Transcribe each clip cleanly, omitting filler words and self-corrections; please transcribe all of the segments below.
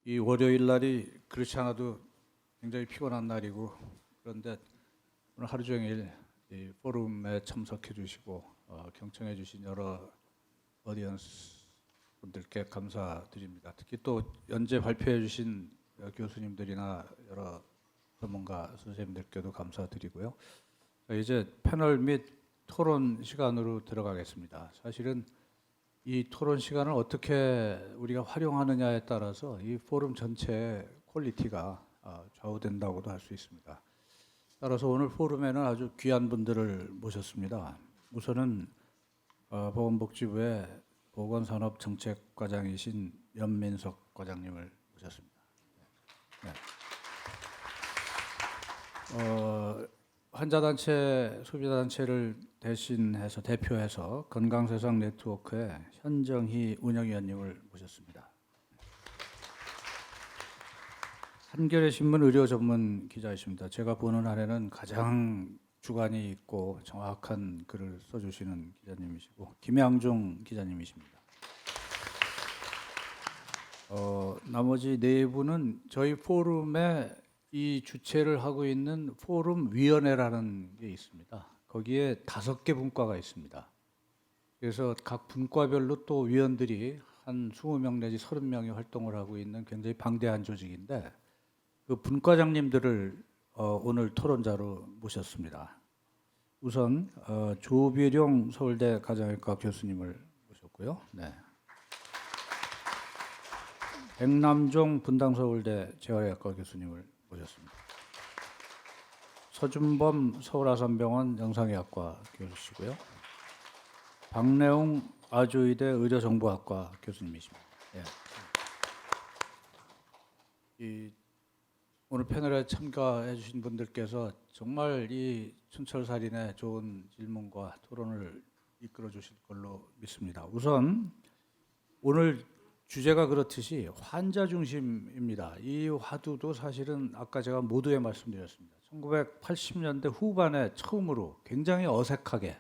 이 월요일 날이 그렇지 않아도 굉장히 피곤한 날이고, 그런데 오늘 하루 종일 이 포럼에 참석해 주시고 경청해 주신 여러 어디언스 분들께 감사드립니다. 특히 또 연재 발표해 주신 교수님들이나 여러 전문가 선생님들께도 감사드리고요. 이제 패널 및 토론 시간으로 들어가겠습니다. 사실은 이 토론 시간을 어떻게 우리가 활용하느냐에 따라서 이 포럼 전체의 퀄리티가 좌우된다고도 할 수 있습니다. 따라서 오늘 포럼에는 아주 귀한 분들을 모셨습니다. 우선은 보건복지부의 보건산업정책과장이신 연민석 과장님을 모셨습니다. 네. 환자단체, 소비자단체를 대표해서 건강세상 네트워크의 현정희 운영위원님을 모셨습니다. 한겨레 신문 의료 전문 기자이십니다. 제가 보는 한에는 가장 주관이 있고 정확한 글을 써주시는 기자님이시고, 김양중 기자님이십니다. 나머지 네 분은 저희 포럼에 이 주최를 하고 있는 포럼 위원회라는 게 있습니다. 거기에 5개 분과가 있습니다. 그래서 각 분과별로 또 위원들이 한 20명 내지 30명이 활동을 하고 있는 굉장히 방대한 조직인데, 그 분과장님들을 오늘 토론자로 모셨습니다. 우선 조비룡 서울대 가정의과 교수님을 모셨고요. 네. 백남종 분당서울대 재활의학과 교수님을 모셨습니다. 서준범 서울아산병원 영상의학과 교수시고요. 박래웅 아주의대 의료정보학과 교수님이십니다. 예. 오늘 패널에 참가해 주신 분들께서 정말 이 춘철살인의 좋은 질문과 토론을 이끌어 주실 걸로 믿습니다. 우선 오늘 주제가 그렇듯이 환자 중심입니다. 이 화두도 사실은 아까 제가 모두에 말씀드렸습니다. 1980년대 후반에 처음으로 굉장히 어색하게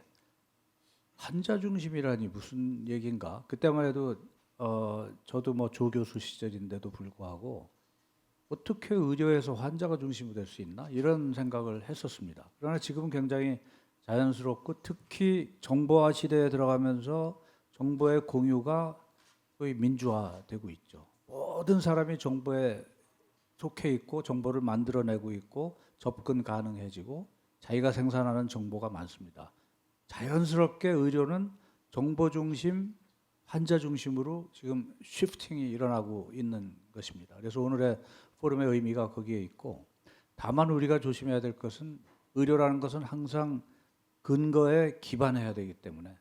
환자 중심이라니 무슨 얘기인가? 그때만 해도 저도 뭐 조교수 시절인데도 불구하고 어떻게 의료에서 환자가 중심이 될 수 있나? 이런 생각을 했었습니다. 그러나 지금은 굉장히 자연스럽고, 특히 정보화 시대에 들어가면서 정보의 공유가 거의 민주화되고 있죠. 모든 사람이 정보에 속해 있고 정보를 만들어내고 있고 접근 가능해지고 자기가 생산하는 정보가 많습니다. 자연스럽게 의료는 정보 중심, 환자 중심으로 지금 쉬프팅이 일어나고 있는 것입니다. 그래서 오늘의 포럼의 의미가 거기에 있고, 다만 우리가 조심해야 될 것은 의료라는 것은 항상 근거에 기반해야 되기 때문에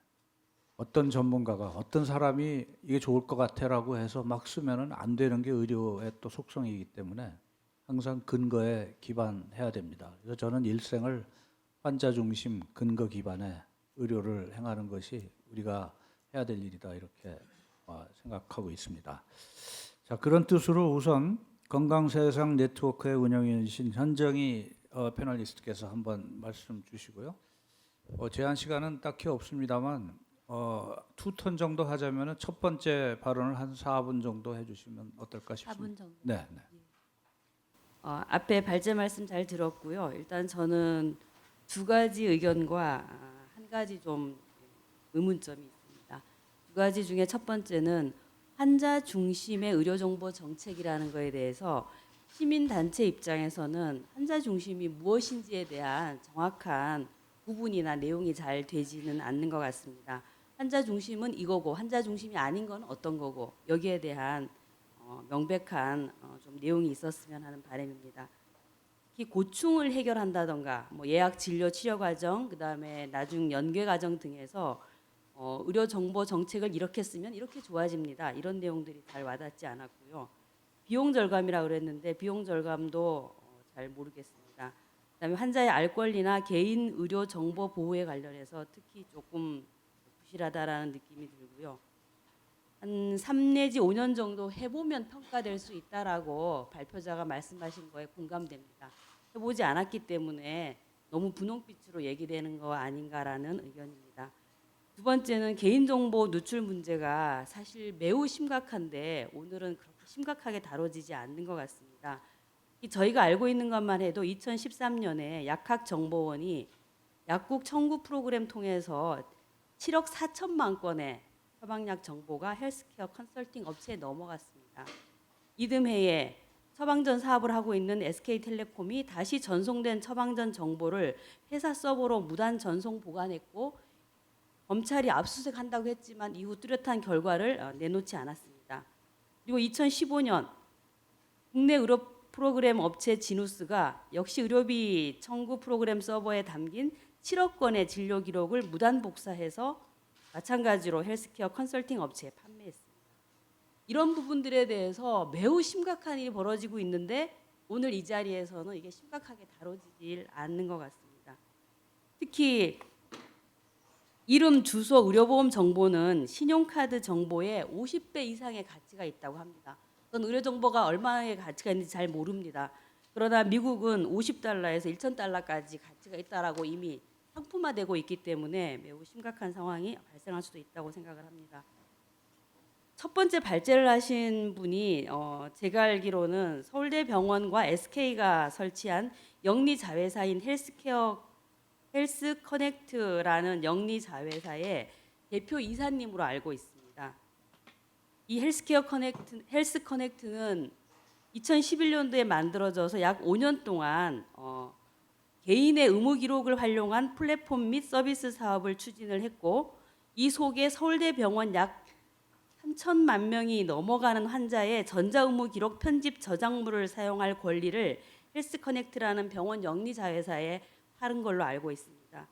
어떤 전문가가 어떤 사람이 이게 좋을 것 같아라고 해서 막 쓰면은 안 되는 게 의료의 또 속성이기 때문에 항상 근거에 기반해야 됩니다. 그래서 저는 일생을 환자 중심 근거 기반의 의료를 행하는 것이 우리가 해야 될 일이다, 이렇게 생각하고 있습니다. 자, 그런 뜻으로 우선 건강세상 네트워크의 운영위원이신 현정희 패널리스트께서 한번 말씀 주시고요. 제한 시간은 딱히 없습니다만 투턴 정도 하자면 첫 번째 발언을 한 4분 정도 해주시면 어떨까 싶습니다. 4분 정도. 네. 네. 앞에 발제 말씀 잘 들었고요. 일단 저는 2가지 의견과 한 가지 좀 의문점이 있습니다. 2가지 중에 첫 번째는 환자 중심의 의료정보 정책이라는 거에 대해서 시민단체 입장에서는 환자 중심이 무엇인지에 대한 정확한 구분이나 내용이 잘 되지는 않는 것 같습니다. 환자 중심은 이거고 환자 중심이 아닌 건 어떤 거고, 여기에 대한 명백한 좀 내용이 있었으면 하는 바람입니다. 특히 고충을 해결한다던가 뭐 예약 진료 치료 과정, 그다음에 나중 연계 과정 등에서 의료 정보 정책을 이렇게 쓰면 이렇게 좋아집니다, 이런 내용들이 잘 와닿지 않았고요. 비용 절감이라고 그랬는데 비용 절감도 잘 모르겠습니다. 그다음에 환자의 알 권리나 개인 의료 정보 보호에 관련해서 특히 조금 부실하다라는 느낌이 들고요. 한 3 내지 5년 정도 해보면 평가될 수 있다라고 발표자가 말씀하신 거에 공감됩니다. 해보지 않았기 때문에 너무 분홍빛으로 얘기되는 거 아닌가라는 의견입니다. 두 번째는 개인정보 누출 문제가 사실 매우 심각한데 오늘은 그렇게 심각하게 다뤄지지 않는 것 같습니다. 저희가 알고 있는 것만 해도 2013년에 약학정보원이 약국 청구 프로그램 통해서 7억 4천만 건의 처방약 정보가 헬스케어 컨설팅 업체에 넘어갔습니다. 이듬해에 처방전 사업을 하고 있는 SK텔레콤이 다시 전송된 처방전 정보를 회사 서버로 무단 전송 보관했고 검찰이 압수수색한다고 했지만 이후 뚜렷한 결과를 내놓지 않았습니다. 그리고 2015년 국내 의료 프로그램 업체 지누스가 역시 의료비 청구 프로그램 서버에 담긴 7억 건의 진료 기록을 무단 복사해서 마찬가지로 헬스케어 컨설팅 업체에 판매했습니다. 이런 부분들에 대해서 매우 심각한 일이 벌어지고 있는데 오늘 이 자리에서는 이게 심각하게 다뤄지질 않는 것 같습니다. 특히 이름, 주소, 의료보험 정보는 신용카드 정보의 50배 이상의 가치가 있다고 합니다. 전 의료 정보가 얼마의 가치가 있는지 잘 모릅니다. 그러나 미국은 50달러에서 1,000달러까지 가치가 있다라고 이미 상품화되고 있기 때문에 매우 심각한 상황이 발생할 수도 있다고 생각을 합니다. 첫 번째 발제를 하신 분이 제가 알기로는 서울대병원과 SK가 설치한 영리 자회사인 헬스 커넥트라는 영리 자회사의 대표 이사님으로 알고 있습니다. 이 헬스 커넥트는 2011년도에 만들어져서 약 5년 동안 개인의 의무 기록을 활용한 플랫폼 및 서비스 사업을 추진을 했고 이 속에 서울대병원 약 3천만 명이 넘어가는 환자의 전자의무 기록 편집 저작물을 사용할 권리를 헬스 커넥트라는 병원 영리 자회사에 팔은 걸로 알고 있습니다.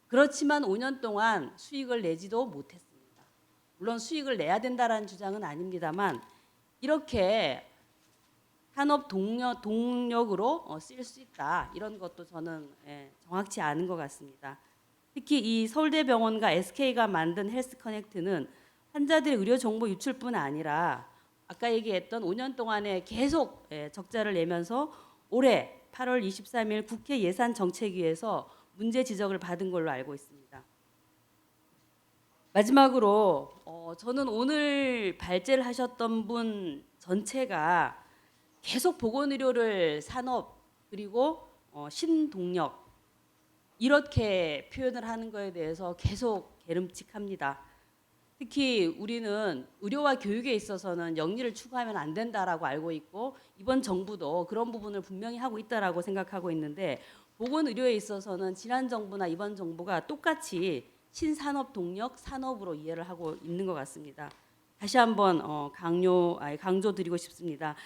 그렇지만 5년 동안 수익을 내지도 못했습니다. 물론 수익을 내야 된다라는 주장은 아닙니다만 이렇게 산업 동력으로 쓰일 수 있다. 이런 것도 저는 정확치 않은 것 같습니다. 특히 이 서울대병원과 SK가 만든 헬스 커넥트는 환자들의 의료 정보 유출뿐 아니라 아까 얘기했던 5년 동안에 계속 적자를 내면서 올해 8월 23일 국회 예산정책위에서 문제 지적을 받은 걸로 알고 있습니다. 마지막으로 저는 오늘 발제를 하셨던 분 전체가 계속 보건의료를 산업 그리고 신동력 이렇게 표현을 하는 거에 대해서 계속 개름칙합니다. 특히 우리는 의료와 교육에 있어서는 영리를 추구하면 안 된다라고 알고 있고 이번 정부도 그런 부분을 분명히 하고 있다라고 생각하고 있는데 보건의료에 있어서는 지난 정부나 이번 정부가 똑같이 신산업 동력 산업으로 이해를 하고 있는 것 같습니다. 다시 한번 강조드리고 싶습니다.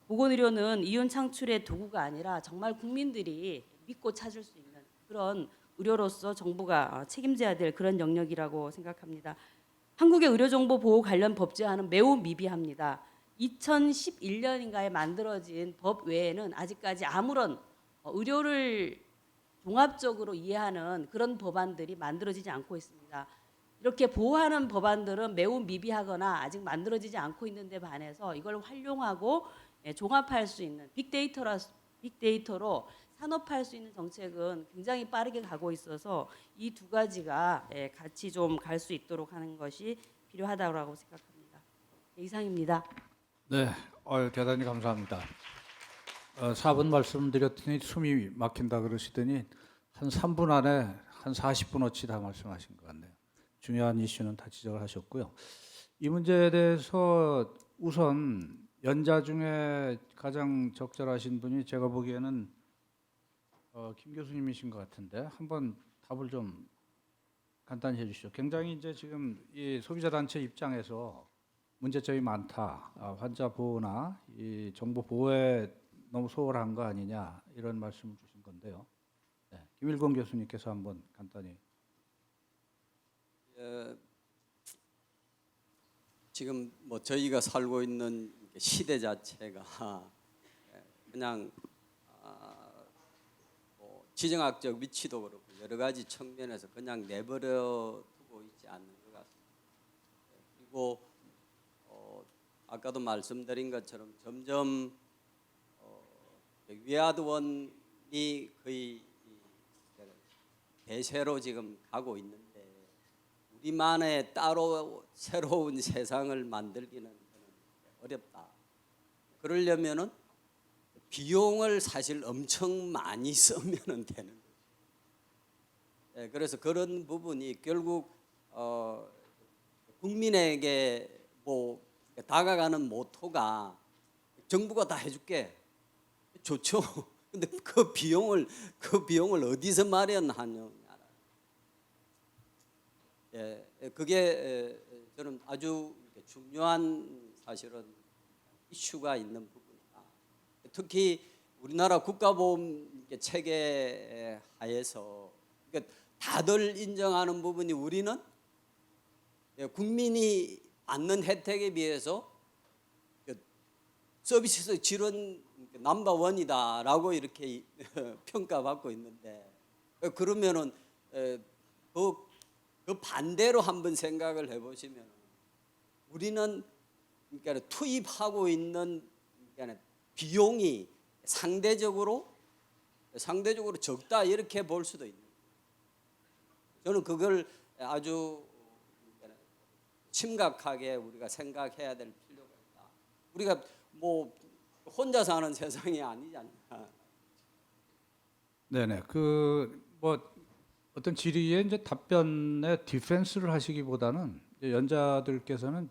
보건의료는 이윤 창출의 도구가 아니라 정말 국민들이 믿고 찾을 수 있는 그런 의료로서 정부가 책임져야 될 그런 영역이라고 생각합니다. 한국의 의료정보 보호 관련 법제화는 매우 미비합니다. 2011년인가에 만들어진 법 외에는 아직까지 아무런 의료를 종합적으로 이해하는 그런 법안들이 만들어지지 않고 있습니다. 이렇게 보호하는 법안들은 매우 미비하거나 아직 만들어지지 않고 있는데 반해서 이걸 활용하고 종합할 수 있는 빅데이터로 산업화할 수 있는 정책은 굉장히 빠르게 가고 있어서 이 두 가지가 같이 좀 갈 수 있도록 하는 것이 필요하다고 생각합니다. 이상입니다. 네, 대단히 감사합니다. 4분 말씀드렸더니 숨이 막힌다 그러시더니 한 3분 안에 한 40분어치 다 말씀하신 것 같네요. 중요한 이슈는 다 지적을 하셨고요. 이 문제에 대해서 우선 연자 중에 가장 적절하신 분이 제가 보기에는 김 교수님이신 것 같은데 한번 답을 좀 간단히 해주시죠. 굉장히 이제 지금 이 소비자 단체 입장에서 문제점이 많다. 환자 보호나 이 정보 보호에 너무 소홀한 거 아니냐 이런 말씀을 주신 건데요. 네, 김일권 교수님께서 한번 간단히. 지금 뭐 저희가 살고 있는 시대 자체가 그냥 뭐 지정학적 위치도 그렇고 여러 가지 측면에서 그냥 내버려 두고 있지 않는 것 같습니다. 그리고 아까도 말씀드린 것처럼 점점 위아드원이 거의 대세로 지금 가고 있는데 우리만의 따로 새로운 세상을 만들기는 어렵다. 그러려면은 비용을 사실 엄청 많이 쓰면은 되는 거죠. 예, 그래서 그런 부분이 결국 국민에게 뭐 다가가는 모토가 정부가 다 해줄게 좋죠. 근데 그 비용을 어디서 마련하느냐. 예, 그게 저는 아주 중요한 사실은 이슈가 있는 부분이다. 특히 우리나라 국가보험 체계 하에서 그러니까 다들 인정하는 부분이 우리는 국민이 받는 혜택에 비해서 서비스 질은 넘버원이다라고 이렇게 평가받고 있는데 그러면은 그 반대로 한번 생각을 해보시면 우리는 그러니까 투입하고 있는 그러니까 비용이 상대적으로 적다 이렇게 볼 수도 있는 거예요. 저는 그걸 아주 심각하게 우리가 생각해야 될 필요가 있다. 우리가 뭐 혼자 사는 세상이 아니지 않나. 네네. 그 뭐 어떤 질의에 이제 답변에 디펜스를 하시기보다는 이제 연자들께서는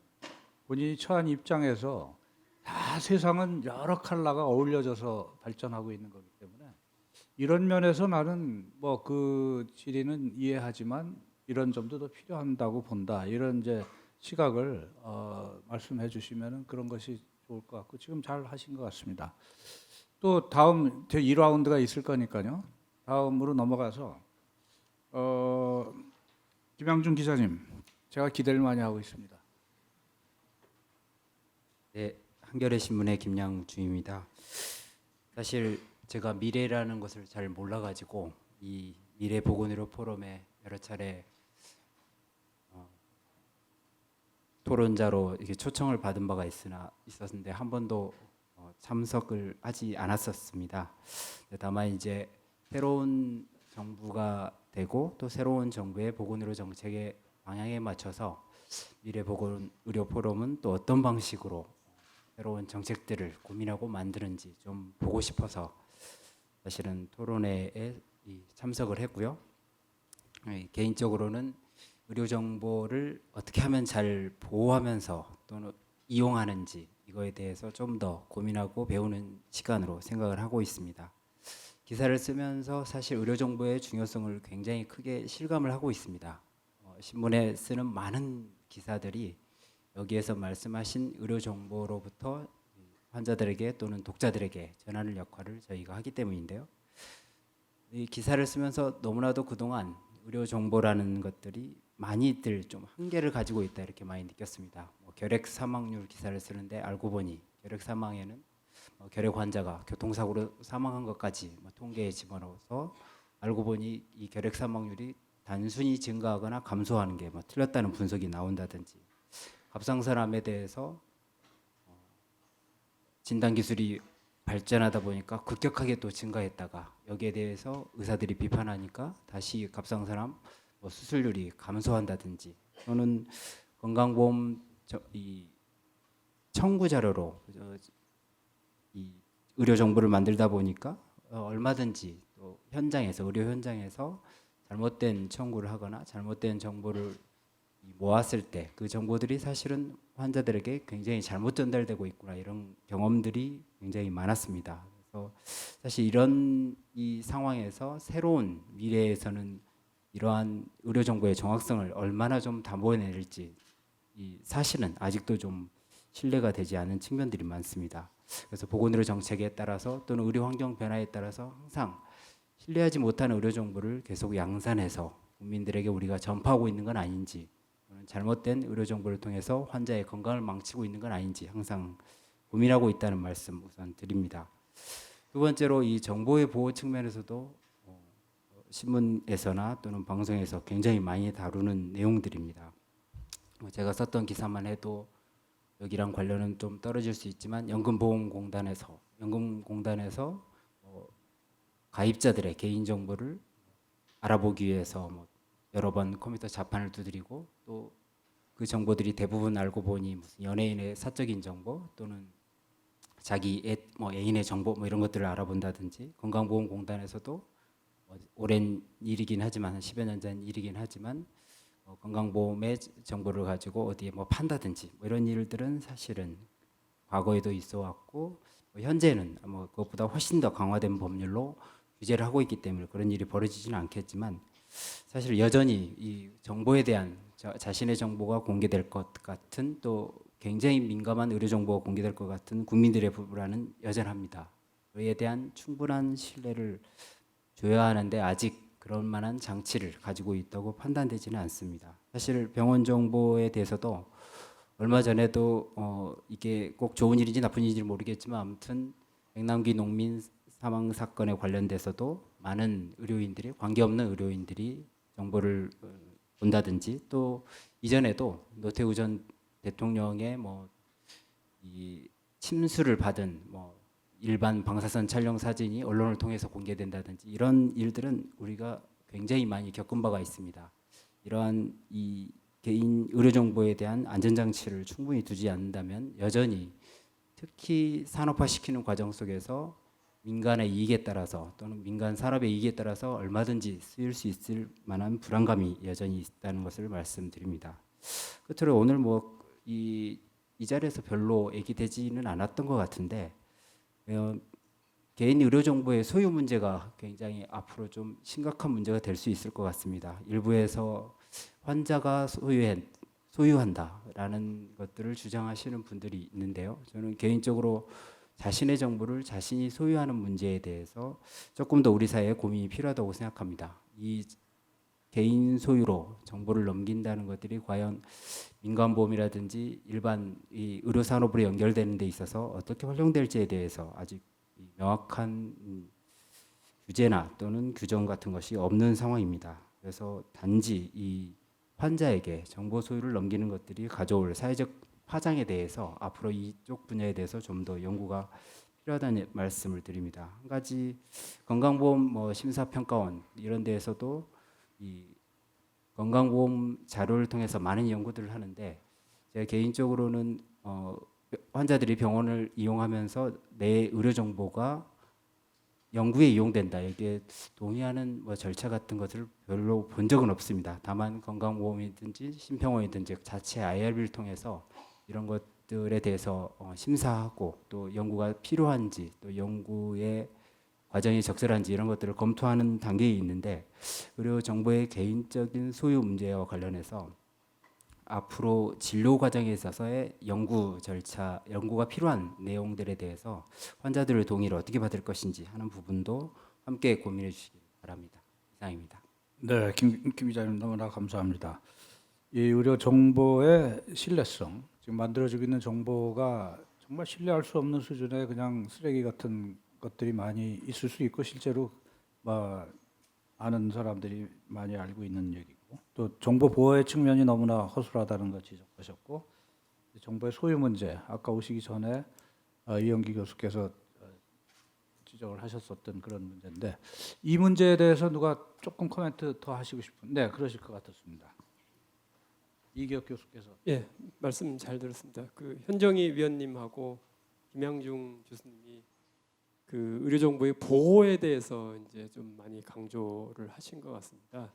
본인이 처한 입장에서 다 세상은 여러 컬러가 어울려져서 발전하고 있는 거기 때문에 이런 면에서 나는 뭐 그 질의는 이해하지만 이런 점도 더 필요한다고 본다. 이런 이제 시각을 말씀해 주시면은 그런 것이 좋을 것 같고 지금 잘 하신 것 같습니다. 또 다음 제 2라운드가 있을 거니까요. 다음으로 넘어가서 김양준 기자님, 제가 기대를 많이 하고 있습니다. 네, 한겨레 신문의 김양주입니다. 사실 제가 미래라는 것을 잘 몰라가지고 이 미래 보건의료 포럼에 여러 차례 토론자로 이렇게 초청을 받은 바가 있었는데 한 번도 참석을 하지 않았었습니다. 다만 이제 새로운 정부가 되고 또 새로운 정부의 보건의료 정책의 방향에 맞춰서 미래 보건의료 포럼은 또 어떤 방식으로 새로운 정책들을 고민하고 만드는지 좀 보고 싶어서 사실은 토론회에 참석을 했고요. 개인적으로는 의료 정보를 어떻게 하면 잘 보호하면서 또는 이용하는지 이거에 대해서 좀 더 고민하고 배우는 시간으로 생각을 하고 있습니다. 기사를 쓰면서 사실 의료 정보의 중요성을 굉장히 크게 실감을 하고 있습니다. 신문에 쓰는 많은 기사들이 여기에서 말씀하신 의료 정보로부터 환자들에게 또는 독자들에게 전하는 역할을 저희가 하기 때문인데요. 이 기사를 쓰면서 너무나도 그동안 의료 정보라는 것들이 많이들 좀 한계를 가지고 있다 이렇게 많이 느꼈습니다. 결핵 사망률 기사를 쓰는데 알고 보니 결핵 사망에는 결핵 환자가 교통사고로 사망한 것까지 통계에 집어넣어서 알고 보니 이 결핵 사망률이 단순히 증가하거나 감소하는 게 틀렸다는 분석이 나온다든지 갑상선암에 대해서 진단 기술이 발전하다 보니까 급격하게 또 증가했다가 여기에 대해서 의사들이 비판하니까 다시 갑상선암 수술률이 감소한다든지 또는 건강보험 이 청구 자료로 이 의료 정보를 만들다 보니까 얼마든지 또 현장에서 의료 현장에서 잘못된 청구를 하거나 잘못된 정보를 모았을 때 그 정보들이 사실은 환자들에게 굉장히 잘못 전달되고 있구나 이런 경험들이 굉장히 많았습니다. 그래서 사실 이런 이 상황에서 새로운 미래에서는 이러한 의료 정보의 정확성을 얼마나 좀 담보해낼지 이 사실은 아직도 좀 신뢰가 되지 않은 측면들이 많습니다. 그래서 보건의료 정책에 따라서 또는 의료 환경 변화에 따라서 항상 신뢰하지 못하는 의료 정보를 계속 양산해서 국민들에게 우리가 전파하고 있는 건 아닌지 잘못된 의료 정보를 통해서 환자의 건강을 망치고 있는 건 아닌지 항상 고민하고 있다는 말씀 우선 드립니다. 두 번째로 이 정보의 보호 측면에서도 신문에서나 또는 방송에서 굉장히 많이 다루는 내용들입니다. 제가 썼던 기사만 해도 여기랑 관련은 좀 떨어질 수 있지만 연금보험공단에서 가입자들의 개인정보를 알아보기 위해서 여러 번 컴퓨터 자판을 두드리고 또 그 정보들이 대부분 알고 보니 무슨 연예인의 사적인 정보 또는 자기 애인의 정보 뭐 이런 것들을 알아본다든지 건강보험공단에서도 오랜 일이긴 하지만 한 10여 년 전 일이긴 하지만 건강보험의 정보를 가지고 어디에 뭐 판다든지 뭐 이런 일들은 사실은 과거에도 있어 왔고 현재는 뭐 그것보다 훨씬 더 강화된 법률로 규제를 하고 있기 때문에 그런 일이 벌어지지는 않겠지만 사실 여전히 이 정보에 대한 자신의 정보가 공개될 것 같은 또 굉장히 민감한 의료 정보가 공개될 것 같은 국민들의 불안은 여전합니다. 그에 대한 충분한 신뢰를 줘야 하는데 아직 그럴 만한 장치를 가지고 있다고 판단되지는 않습니다. 사실 병원 정보에 대해서도 얼마 전에도 이게 꼭 좋은 일인지 나쁜 일인지 모르겠지만 아무튼 백남기 농민 사망 사건에 관련돼서도 많은 의료인들이 관계없는 의료인들이 정보를 본다든지 또 이전에도 노태우 전 대통령의 이 침수를 받은 일반 방사선 촬영 사진이 언론을 통해서 공개된다든지 이런 일들은 우리가 굉장히 많이 겪은 바가 있습니다. 이러한 이 개인 의료 정보에 대한 안전 장치를 충분히 두지 않는다면 여전히 특히 산업화시키는 과정 속에서 민간의 이익에 따라서 또는 민간 산업의 이익에 따라서 얼마든지 쓰일 수 있을 만한 불안감이 여전히 있다는 것을 말씀드립니다. 끝으로 오늘 이 자리에서 별로 얘기되지는 않았던 것 같은데 개인 의료 정보의 소유 문제가 굉장히 앞으로 좀 심각한 문제가 될 수 있을 것 같습니다. 일부에서 환자가 소유한다라는 것들을 주장하시는 분들이 있는데요. 저는 개인적으로 자신의 정보를 자신이 소유하는 문제에 대해서 조금 더 우리 사회에 고민이 필요하다고 생각합니다. 이 개인 소유로 정보를 넘긴다는 것들이 과연 민간보험이라든지 일반 이 의료산업으로 연결되는 데 있어서 어떻게 활용될지에 대해서 아직 명확한 규제나 또는 규정 같은 것이 없는 상황입니다. 그래서 단지 이 환자에게 정보 소유를 넘기는 것들이 가져올 사회적 파장에 대해서 앞으로 이쪽 분야에 대해서 좀 더 연구가 필요하다는 말씀을 드립니다. 한 가지 건강보험 심사평가원 이런 데에서도 이 건강보험 자료를 통해서 많은 연구들을 하는데 제가 개인적으로는 환자들이 병원을 이용하면서 내 의료 정보가 연구에 이용된다. 이게 동의하는 절차 같은 것을 별로 본 적은 없습니다. 다만 건강보험이든지 심평원이든지 자체 IRB를 통해서 이런 것들에 대해서 심사하고 또 연구가 필요한지 또 연구의 과정이 적절한지 이런 것들을 검토하는 단계에 있는데 의료 정보의 개인적인 소유 문제와 관련해서 앞으로 진료 과정에 있어서의 연구 절차, 연구가 필요한 내용들에 대해서 환자들의 동의를 어떻게 받을 것인지 하는 부분도 함께 고민해 주시기 바랍니다. 이상입니다. 네, 김 기자님 너무나 감사합니다. 이 의료 정보의 신뢰성, 지금 만들어지고 있는 정보가 정말 신뢰할 수 없는 수준의 그냥 쓰레기 같은 것들이 많이 있을 수 있고 실제로 아는 사람들이 많이 알고 있는 얘기고 또 정보 보호의 측면이 너무나 허술하다는 거 지적하셨고 정보의 소유 문제 아까 오시기 전에 이영기 교수께서 지적을 하셨었던 그런 문제인데 이 문제에 대해서 누가 조금 코멘트 더 하시고 싶은 네 그러실 것 같았습니다. 이기혁 교수께서 예, 말씀 잘 들었습니다. 그 현정희 위원님하고 김양중 교수님이 그 의료 정보의 보호에 대해서 이제 좀 많이 강조를 하신 것 같습니다.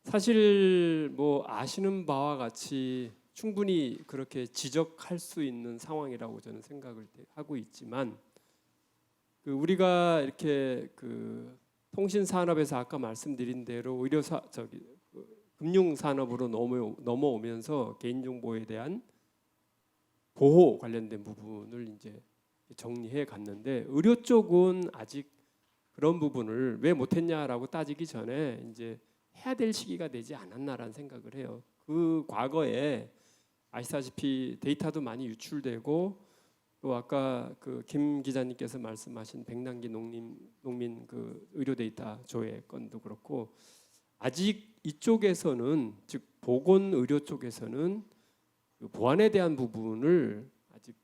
사실 아시는 바와 같이 충분히 그렇게 지적할 수 있는 상황이라고 저는 생각을 하고 있지만 그 우리가 이렇게 그 통신 산업에서 아까 말씀드린 대로 금융 산업으로 넘어오면서 개인 정보에 대한 보호 관련된 부분을 이제 정리해 갔는데 의료 쪽은 아직 그런 부분을 왜 못했냐라고 따지기 전에 이제 해야 될 시기가 되지 않았나라는 생각을 해요. 그 과거에 아시다시피 데이터도 많이 유출되고 또 아까 그 김 기자님께서 말씀하신 백남기 농민 그 의료 데이터 조회 건도 그렇고 아직 이쪽에서는 즉 보건 의료 쪽에서는 그 보안에 대한 부분을 아직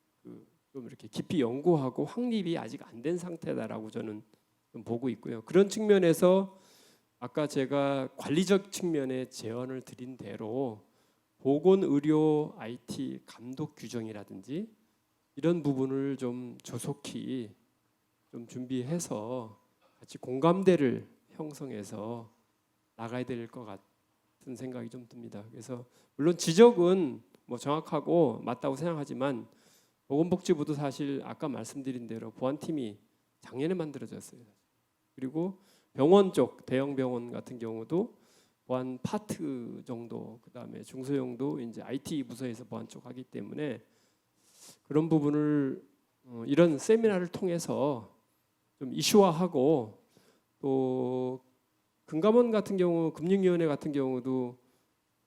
좀 이렇게 깊이 연구하고 확립이 아직 안 된 상태다라고 저는 좀 보고 있고요. 그런 측면에서 아까 제가 관리적 측면의 제언을 드린 대로 보건의료 IT 감독 규정이라든지 이런 부분을 좀 조속히 좀 준비해서 같이 공감대를 형성해서 나가야 될 것 같은 생각이 좀 듭니다. 그래서 물론 지적은 뭐 정확하고 맞다고 생각하지만 보건복지부도 사실 아까 말씀드린 대로 보안팀이 작년에 만들어졌어요. 그리고 병원 쪽 대형 병원 같은 경우도 보안 파트 정도, 그다음에 중소형도 이제 IT 부서에서 보안 쪽 하기 때문에 그런 부분을 이런 세미나를 통해서 좀 이슈화하고, 또 금감원 같은 경우, 금융위원회 같은 경우도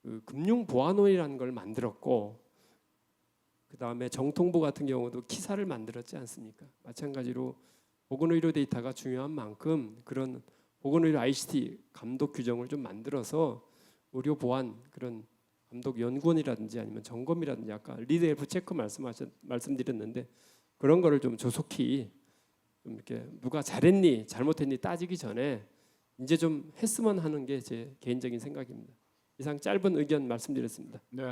그 금융보안원이라는 걸 만들었고, 그다음에 정통부 같은 경우도 키사를 만들었지 않습니까? 마찬가지로 보건의료 데이터가 중요한 만큼 그런 보건의료 ICT 감독 규정을 좀 만들어서 의료 보안 그런 감독 연구원이라든지 아니면 점검이라든지 아까 리드 헬프 체크 말씀드렸는데 그런 거를 좀 조속히 좀 이렇게 누가 잘했니 잘못했니 따지기 전에 이제 좀 했으면 하는 게 제 개인적인 생각입니다. 이상 짧은 의견 말씀드렸습니다. 네,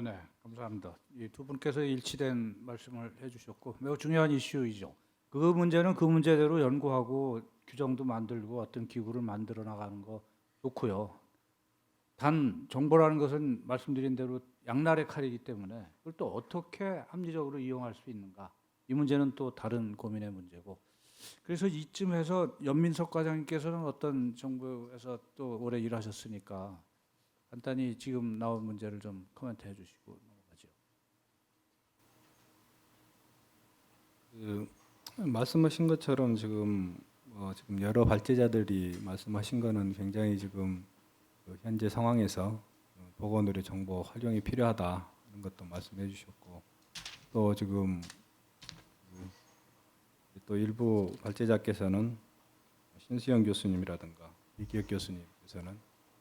감사합니다. 이 두 분께서 일치된 말씀을 해주셨고 매우 중요한 이슈이죠. 그 문제는 그 문제대로 연구하고 규정도 만들고 어떤 기구를 만들어 나가는 거 좋고요. 단 정보라는 것은 말씀드린 대로 양날의 칼이기 때문에 그걸 또 어떻게 합리적으로 이용할 수 있는가, 이 문제는 또 다른 고민의 문제고. 그래서 이쯤에서 연민석 과장님께서는 어떤 정부에서 또 오래 일하셨으니까 간단히 지금 나온 문제를 좀 코멘트해 주시고 넘어가죠. 말씀하신 것처럼 지금 여러 발제자들이 말씀하신 거는 굉장히 지금 그 현재 상황에서 보건의료 정보 활용이 필요하다 이런 것도 말씀해 주셨고, 또 지금 또 일부 발제자께서는 신수영 교수님이라든가 이기혁 교수님께서는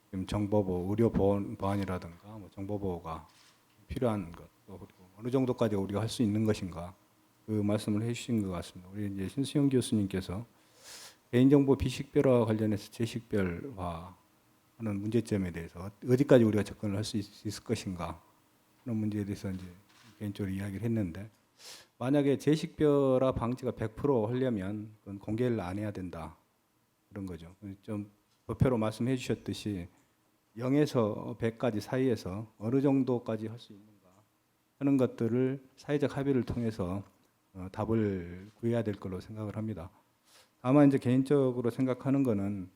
지금 정보보호, 의료 보안이라든가 뭐 정보보호가 필요한 것, 또 그리고 어느 정도까지 우리가 할 수 있는 것인가 그 말씀을 해주신 것 같습니다. 우리 이제 신수영 교수님께서 개인정보 비식별화 관련해서 재식별화 하는 문제점에 대해서 어디까지 우리가 접근을 할 수 있을 것인가 그런 문제에 대해서 이제 개인적으로 이야기를 했는데, 만약에 재식별화 방지가 100% 하려면 그건 공개를 안 해야 된다 그런 거죠. 좀 법표로 말씀해 주셨듯이 0에서 100까지 사이에서 어느 정도까지 할 수 있는가 하는 것들을 사회적 합의를 통해서 답을 구해야 될 걸로 생각을 합니다. 다만 이제 개인적으로 생각하는 거는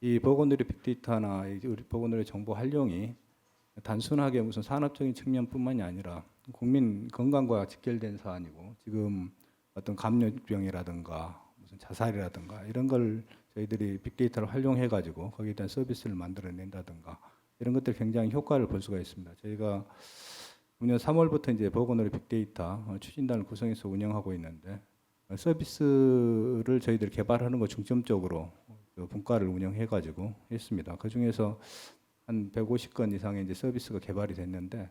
이 보건의료 빅데이터나 이 보건의료 정보 활용이 단순하게 무슨 산업적인 측면뿐만이 아니라 국민 건강과 직결된 사안이고, 지금 어떤 감염병이라든가 무슨 자살이라든가 이런 걸 저희들이 빅데이터를 활용해 가지고 거기에 대한 서비스를 만들어낸다든가 이런 것들 굉장히 효과를 볼 수가 있습니다. 저희가 금년 3월부터 이제 보건의료 빅데이터 추진단을 구성해서 운영하고 있는데, 서비스를 저희들이 개발하는 거 중점적으로 분과를 운영해 가지고 했습니다. 그 중에서 한 150건 이상의 이제 서비스가 개발이 됐는데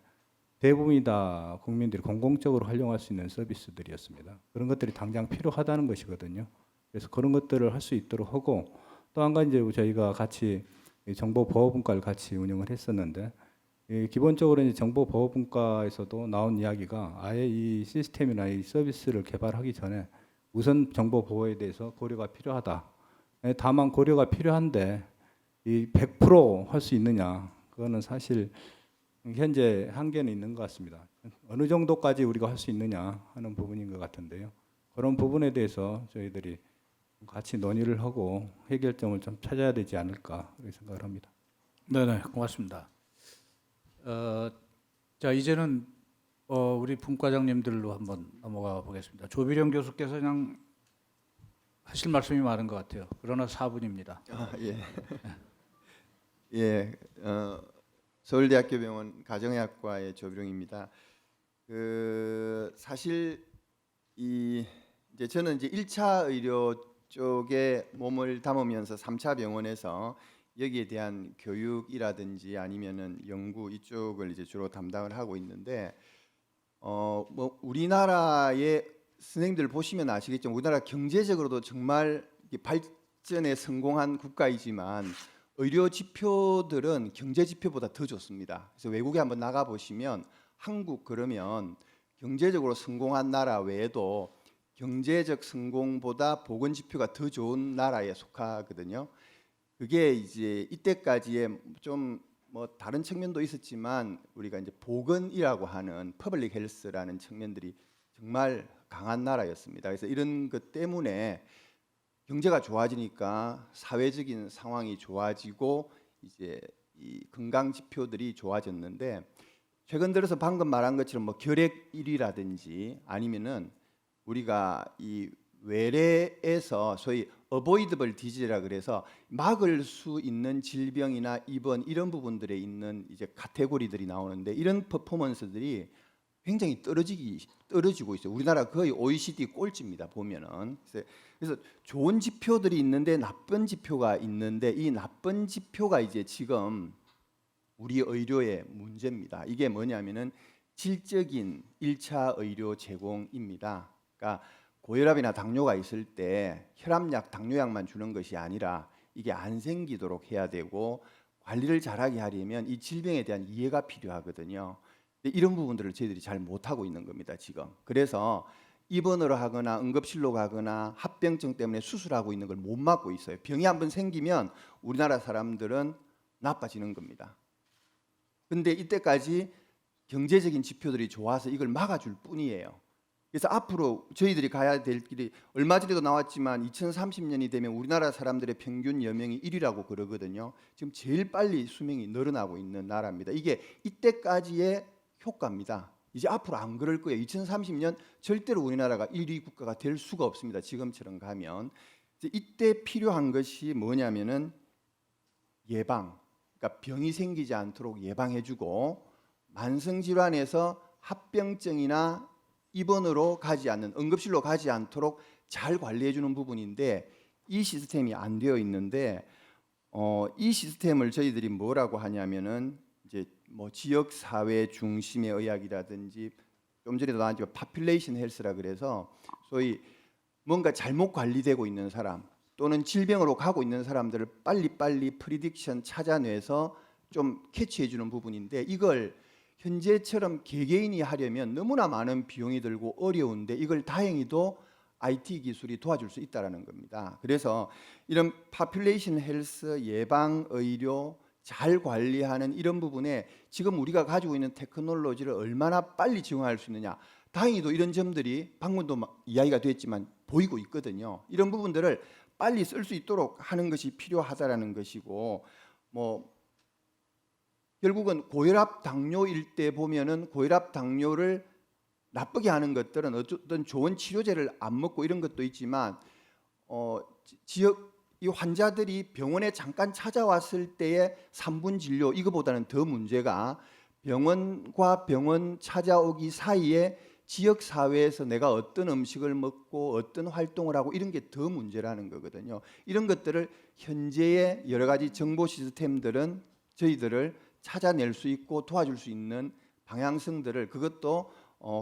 대부분이 다 국민들이 공공적으로 활용할 수 있는 서비스들이었습니다. 그런 것들이 당장 필요하다는 것이거든요. 그래서 그런 것들을 할 수 있도록 하고, 또 한 가지 이제 저희가 같이 정보보호분과를 같이 운영을 했었는데, 기본적으로 이제 정보보호분과에서도 나온 이야기가 아예 이 시스템이나 이 서비스를 개발하기 전에 우선 정보보호에 대해서 고려가 필요하다. 다만 고려가 필요한데 이 100% 할 수 있느냐, 그거는 사실 현재 한계는 있는 것 같습니다. 어느 정도까지 우리가 할 수 있느냐 하는 부분인 것 같은데요. 그런 부분에 대해서 저희들이 같이 논의를 하고 해결점을 좀 찾아야 되지 않을까 그렇게 생각을 합니다. 네, 고맙습니다. 자, 이제는 우리 분과장님들로 한번 넘어가 보겠습니다. 조비령 교수께서 그냥 하실 말씀이 많은 것 같아요. 그러나 4분입니다. 예. 예. 서울대학교 병원 가정의학과의 조비령입니다. 사실 이제 저는 이제 1차 의료 쪽에 몸을 담으면서 3차 병원에서 여기에 대한 교육이라든지 아니면은 연구 이쪽을 이제 주로 담당을 하고 있는데, 뭐 우리나라의 선생님들 보시면 아시겠지만 우리나라 경제적으로도 정말 발전에 성공한 국가이지만 의료 지표들은 경제 지표보다 더 좋습니다. 그래서 외국에 한번 나가 보시면 한국 그러면 경제적으로 성공한 나라 외에도 경제적 성공보다 보건 지표가 더 좋은 나라에 속하거든요. 그게 이제 이때까지의 좀 뭐 다른 측면도 있었지만 우리가 이제 보건이라고 하는 퍼블릭 헬스라는 측면들이 정말 강한 나라였습니다. 그래서 이런 것 때문에 경제가 좋아지니까 사회적인 상황이 좋아지고 이제 이 건강 지표들이 좋아졌는데 최근 들어서 방금 말한 것처럼 뭐 결핵 1위라든지 아니면은 우리가 이 외래에서 소위 avoidable disease라 그래서 막을 수 있는 질병이나 입원 이런 부분들에 있는 이제 카테고리들이 나오는데 이런 퍼포먼스들이 굉장히 떨어지고 있어요. 우리나라 거의 OECD 꼴찌입니다. 보면은 그래서 좋은 지표들이 있는데 나쁜 지표가 있는데 이 나쁜 지표가 이제 지금 우리 의료의 문제입니다. 이게 뭐냐면은 질적인 1차 의료 제공입니다. 그러니까 고혈압이나 당뇨가 있을 때 혈압약, 당뇨약만 주는 것이 아니라 이게 안 생기도록 해야 되고 관리를 잘하게 하려면 이 질병에 대한 이해가 필요하거든요. 근데 이런 부분들을 저희들이 잘 못하고 있는 겁니다. 지금. 그래서 입원으로 하거나 응급실로 가거나 합병증 때문에 수술하고 있는 걸 못 막고 있어요. 병이 한번 생기면 우리나라 사람들은 나빠지는 겁니다. 근데 이때까지 경제적인 지표들이 좋아서 이걸 막아줄 뿐이에요. 그래서 앞으로 저희들이 가야 될 길이 얼마 전에도 나왔지만 2030년이 되면 우리나라 사람들의 평균 여명이 1위라고 그러거든요. 지금 제일 빨리 수명이 늘어나고 있는 나라입니다. 이게 이때까지의 효과입니다. 이제 앞으로 안 그럴 거예요. 2030년 절대로 우리나라가 1위 국가가 될 수가 없습니다. 지금처럼 가면. 이때 필요한 것이 뭐냐면은 예방. 그러니까 병이 생기지 않도록 예방해주고 만성질환에서 합병증이나 입원으로 가지 않는 응급실로 가지 않도록 잘 관리해주는 부분인데 이 시스템이 안 되어 있는데 이 시스템을 저희들이 뭐라고 하냐면은 이제 뭐 지역 사회 중심의 의학이라든지 좀 전에도 나왔지만 파퓰레이션 헬스라 그래서 소위 뭔가 잘못 관리되고 있는 사람 또는 질병으로 가고 있는 사람들을 빨리빨리 프리딕션 찾아내서 좀 캐치해주는 부분인데 이걸 현재처럼 개개인이 하려면 너무나 많은 비용이 들고 어려운데 이걸 다행히도 IT 기술이 도와줄 수 있다는 겁니다. 그래서 이런 파퓰레이션 헬스 예방 의료 잘 관리하는 이런 부분에 지금 우리가 가지고 있는 테크놀로지를 얼마나 빨리 적용할 수 있느냐. 다행히도 이런 점들이 방금도 이야기가 됐지만 보이고 있거든요. 이런 부분들을 빨리 쓸 수 있도록 하는 것이 필요하다라는 것이고 뭐 결국은 고혈압 당뇨일 때 보면은 고혈압 당뇨를 나쁘게 하는 것들은 어떤 좋은 치료제를 안 먹고 이런 것도 있지만 지역 이 환자들이 병원에 잠깐 찾아왔을 때의 3분 진료 이거보다는 더 문제가 병원과 병원 찾아오기 사이에 지역 사회에서 내가 어떤 음식을 먹고 어떤 활동을 하고 이런 게 더 문제라는 거거든요. 이런 것들을 현재의 여러 가지 정보 시스템들은 저희들을 찾아낼 수 있고 도와줄 수 있는 방향성들을 그것도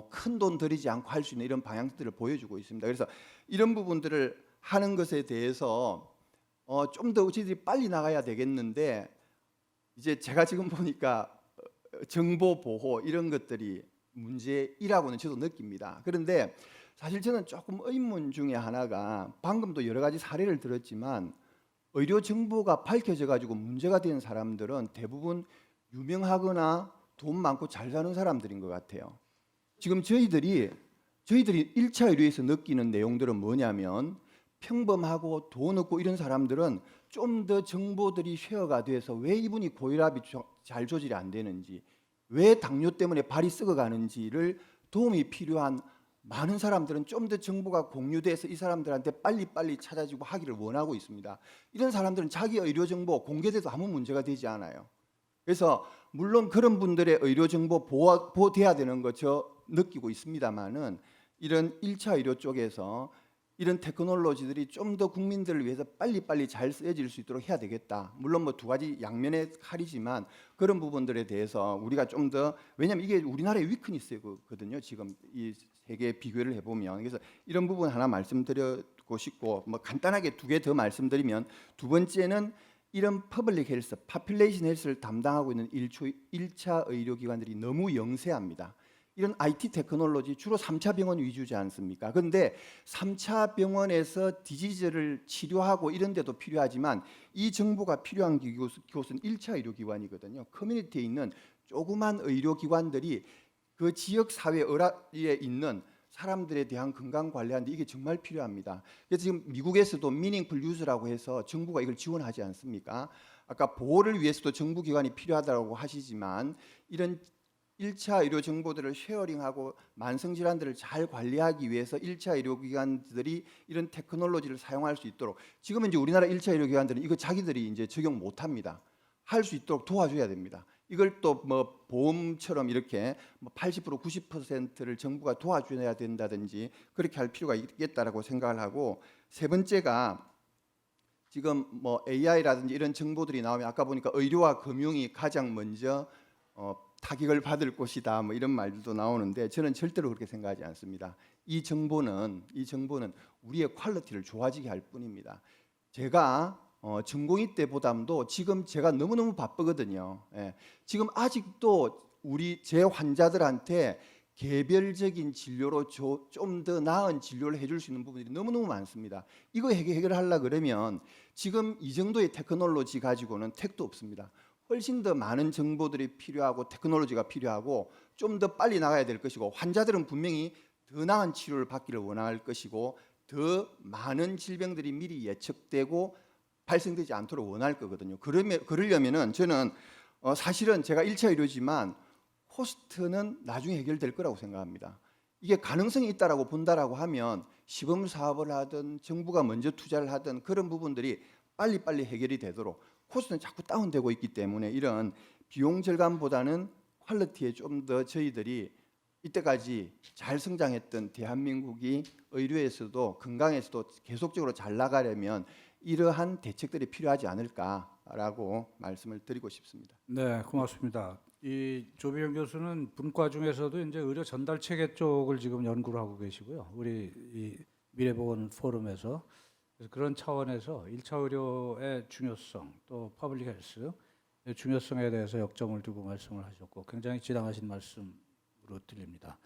큰 돈 들이지 않고 할 수 있는 이런 방향들을 보여주고 있습니다. 그래서 이런 부분들을 하는 것에 대해서 좀 더 저희들이 빨리 나가야 되겠는데 이제 제가 지금 보니까 정보 보호 이런 것들이 문제이라고는 저도 느낍니다. 그런데 사실 저는 조금 의문 중에 하나가 방금도 여러 가지 사례를 들었지만 의료 정보가 밝혀져 가지고 문제가 된 사람들은 대부분 유명하거나 돈 많고 잘 사는 사람들인 것 같아요. 지금 저희들이 1차 의료에서 느끼는 내용들은 뭐냐면 평범하고 돈 없고 이런 사람들은 좀 더 정보들이 쉐어가 돼서 왜 이분이 고혈압이 잘 조절이 안 되는지 왜 당뇨 때문에 발이 썩어가는지를 도움이 필요한 많은 사람들은 좀 더 정보가 공유돼서 이 사람들한테 빨리빨리 찾아지고 하기를 원하고 있습니다. 이런 사람들은 자기 의료 정보 공개돼도 아무 문제가 되지 않아요. 그래서 물론 그런 분들의 의료 정보 보호돼야 되는 거 저 느끼고 있습니다만은 이런 1차 의료 쪽에서 이런 테크놀로지들이 좀 더 국민들을 위해서 빨리빨리 잘 쓰여질 수 있도록 해야 되겠다. 물론 뭐 두 가지 양면의 칼이지만 그런 부분들에 대해서 우리가 좀 더 왜냐하면 이게 우리나라의 위크니스거든요. 지금 이 세계 비교를 해보면 그래서 이런 부분 하나 말씀드리고 싶고 뭐 간단하게 두 개 더 말씀드리면 두 번째는 이런 퍼블릭 헬스, 파퓰레이션 헬스를 담당하고 있는 1차 의료기관들이 너무 영세합니다. 이런 IT 테크놀로지 주로 3차 병원 위주지 않습니까? 그런데 3차 병원에서 디지즈를 치료하고 이런 데도 필요하지만 이 정보가 필요한 곳은 1차 의료기관이거든요. 커뮤니티에 있는 조그만 의료기관들이 그 지역 사회에 있는 사람들에 대한 건강 관리하는데 이게 정말 필요합니다. 그래서 지금 미국에서도 미닝풀 유즈라고 해서 정부가 이걸 지원하지 않습니까? 아까 보호를 위해서도 정부 기관이 필요하다고 하시지만 이런 1차 의료 정보들을 쉐어링하고 만성 질환들을 잘 관리하기 위해서 1차 의료기관들이 이런 테크놀로지를 사용할 수 있도록 지금은 이제 우리나라 1차 의료기관들은 이거 자기들이 이제 적용 못 합니다. 할 수 있도록 도와줘야 됩니다. 이걸 또 뭐 보험처럼 이렇게 뭐 80% 90%를 정부가 도와줘야 된다든지 그렇게 할 필요가 있겠다라고 생각을 하고 세 번째가 지금 뭐 AI라든지 이런 정보들이 나오면 아까 보니까 의료와 금융이 가장 먼저 타격을 받을 곳이다 뭐 이런 말들도 나오는데 저는 절대로 그렇게 생각하지 않습니다. 이 정보는 우리의 퀄리티를 좋아지게 할 뿐입니다. 제가 전공의 때보다도 지금 제가 너무너무 바쁘거든요. 예. 지금 아직도 제 환자들한테 개별적인 진료로 좀 더 나은 진료를 해줄 수 있는 부분들이 너무너무 많습니다. 이거 해결하려고 그러면 지금 이 정도의 테크놀로지 가지고는 택도 없습니다. 훨씬 더 많은 정보들이 필요하고 테크놀로지가 필요하고 좀 더 빨리 나가야 될 것이고 환자들은 분명히 더 나은 치료를 받기를 원할 것이고 더 많은 질병들이 미리 예측되고 발생되지 않도록 원할 거거든요. 그러려면은 저는 사실은 제가 1차 의료지만 코스트는 나중에 해결될 거라고 생각합니다. 이게 가능성이 있다라고 본다라고 하면 시범 사업을 하든 정부가 먼저 투자를 하든 그런 부분들이 빨리빨리 해결이 되도록 코스트는 자꾸 다운되고 있기 때문에 이런 비용 절감보다는 퀄리티에 좀 더 저희들이 이때까지 잘 성장했던 대한민국이 의료에서도 건강에서도 계속적으로 잘 나가려면 이러한 대책들이 필요하지 않을까라고 말씀을 드리고 싶습니다. 네, 고맙습니다. 이 조비영 교수는 분과 중에서도 이제 의료 전달 체계 쪽을 지금 연구를 하고 계시고요. 우리 이 미래보건 포럼에서 그래서 그런 차원에서 1차 의료의 중요성 또 퍼블릭 헬스의 중요성에 대해서 역점을 두고 말씀을 하셨고 굉장히 지당하신 말씀으로 들립니다.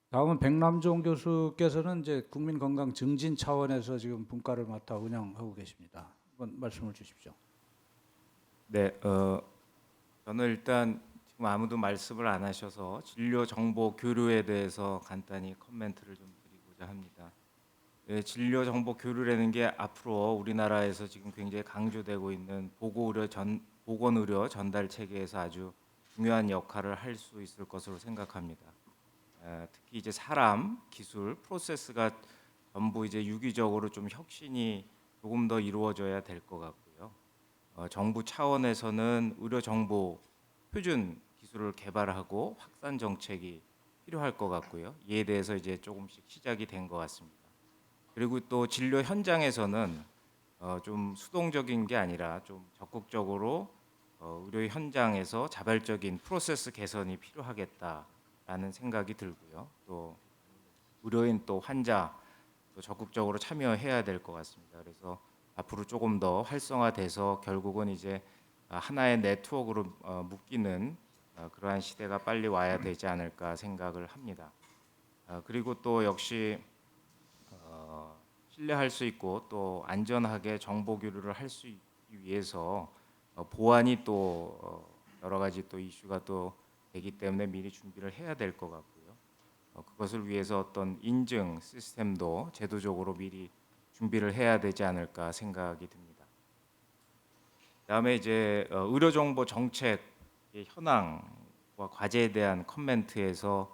다음은 백남종 교수께서는 이제 국민 건강 증진 차원에서 지금 분과를 맡아 운영하고 계십니다. 한번 말씀을 주십시오. 네, 저는 일단 지금 아무도 말씀을 안 하셔서 진료 정보 교류에 대해서 간단히 코멘트를 좀 드리고자 합니다. 진료 정보 교류라는 게 앞으로 우리나라에서 지금 굉장히 강조되고 있는 보건의료 전달 체계에서 아주 중요한 역할을 할 수 있을 것으로 생각합니다. 특히 이제 사람, 기술, 프로세스가 전부 이제 유기적으로 좀 혁신이 조금 더 이루어져야 될 것 같고요. 정부 차원에서는 의료 정보 표준 기술을 개발하고 확산 정책이 필요할 것 같고요. 이에 대해서 이제 조금씩 시작이 된 것 같습니다. 그리고 또 진료 현장에서는 좀 수동적인 게 아니라 좀 적극적으로 의료 현장에서 자발적인 프로세스 개선이 필요하겠다라는 생각이 들고요. 또 의료인 또 환자 또 적극적으로 참여해야 될 것 같습니다. 그래서 앞으로 조금 더 활성화돼서 결국은 이제 하나의 네트워크로 묶이는 그러한 시대가 빨리 와야 되지 않을까 생각을 합니다. 그리고 또 역시 신뢰할 수 있고 또 안전하게 정보 교류를 할 수 있기 위해서 보안이 또 여러 가지 또 이슈가 또 되기 때문에 미리 준비를 해야 될 것 같고요. 그것을 위해서 어떤 인증 시스템도 제도적으로 미리 준비를 해야 되지 않을까 생각이 듭니다. 그다음에 이제 의료정보 정책의 현황과 과제에 대한 코멘트에서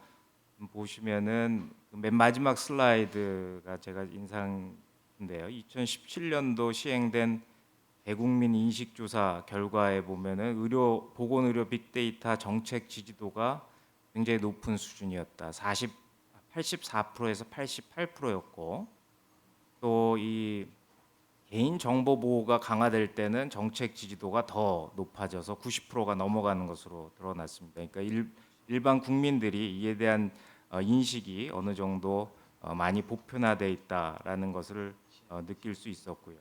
보시면은 맨 마지막 슬라이드가 제가 인상인데요. 2017년도 시행된 대국민 인식조사 결과에 보면은 보건의료 빅데이터 정책 지지도가 굉장히 높은 수준이었다. 84%에서 88%였고 또 이 개인 정보 보호가 강화될 때는 정책 지지도가 더 높아져서 90%가 넘어가는 것으로 드러났습니다. 그러니까 일반 국민들이 이에 대한 인식이 어느 정도 많이 보편화돼 있다라는 것을 느낄 수 있었고요.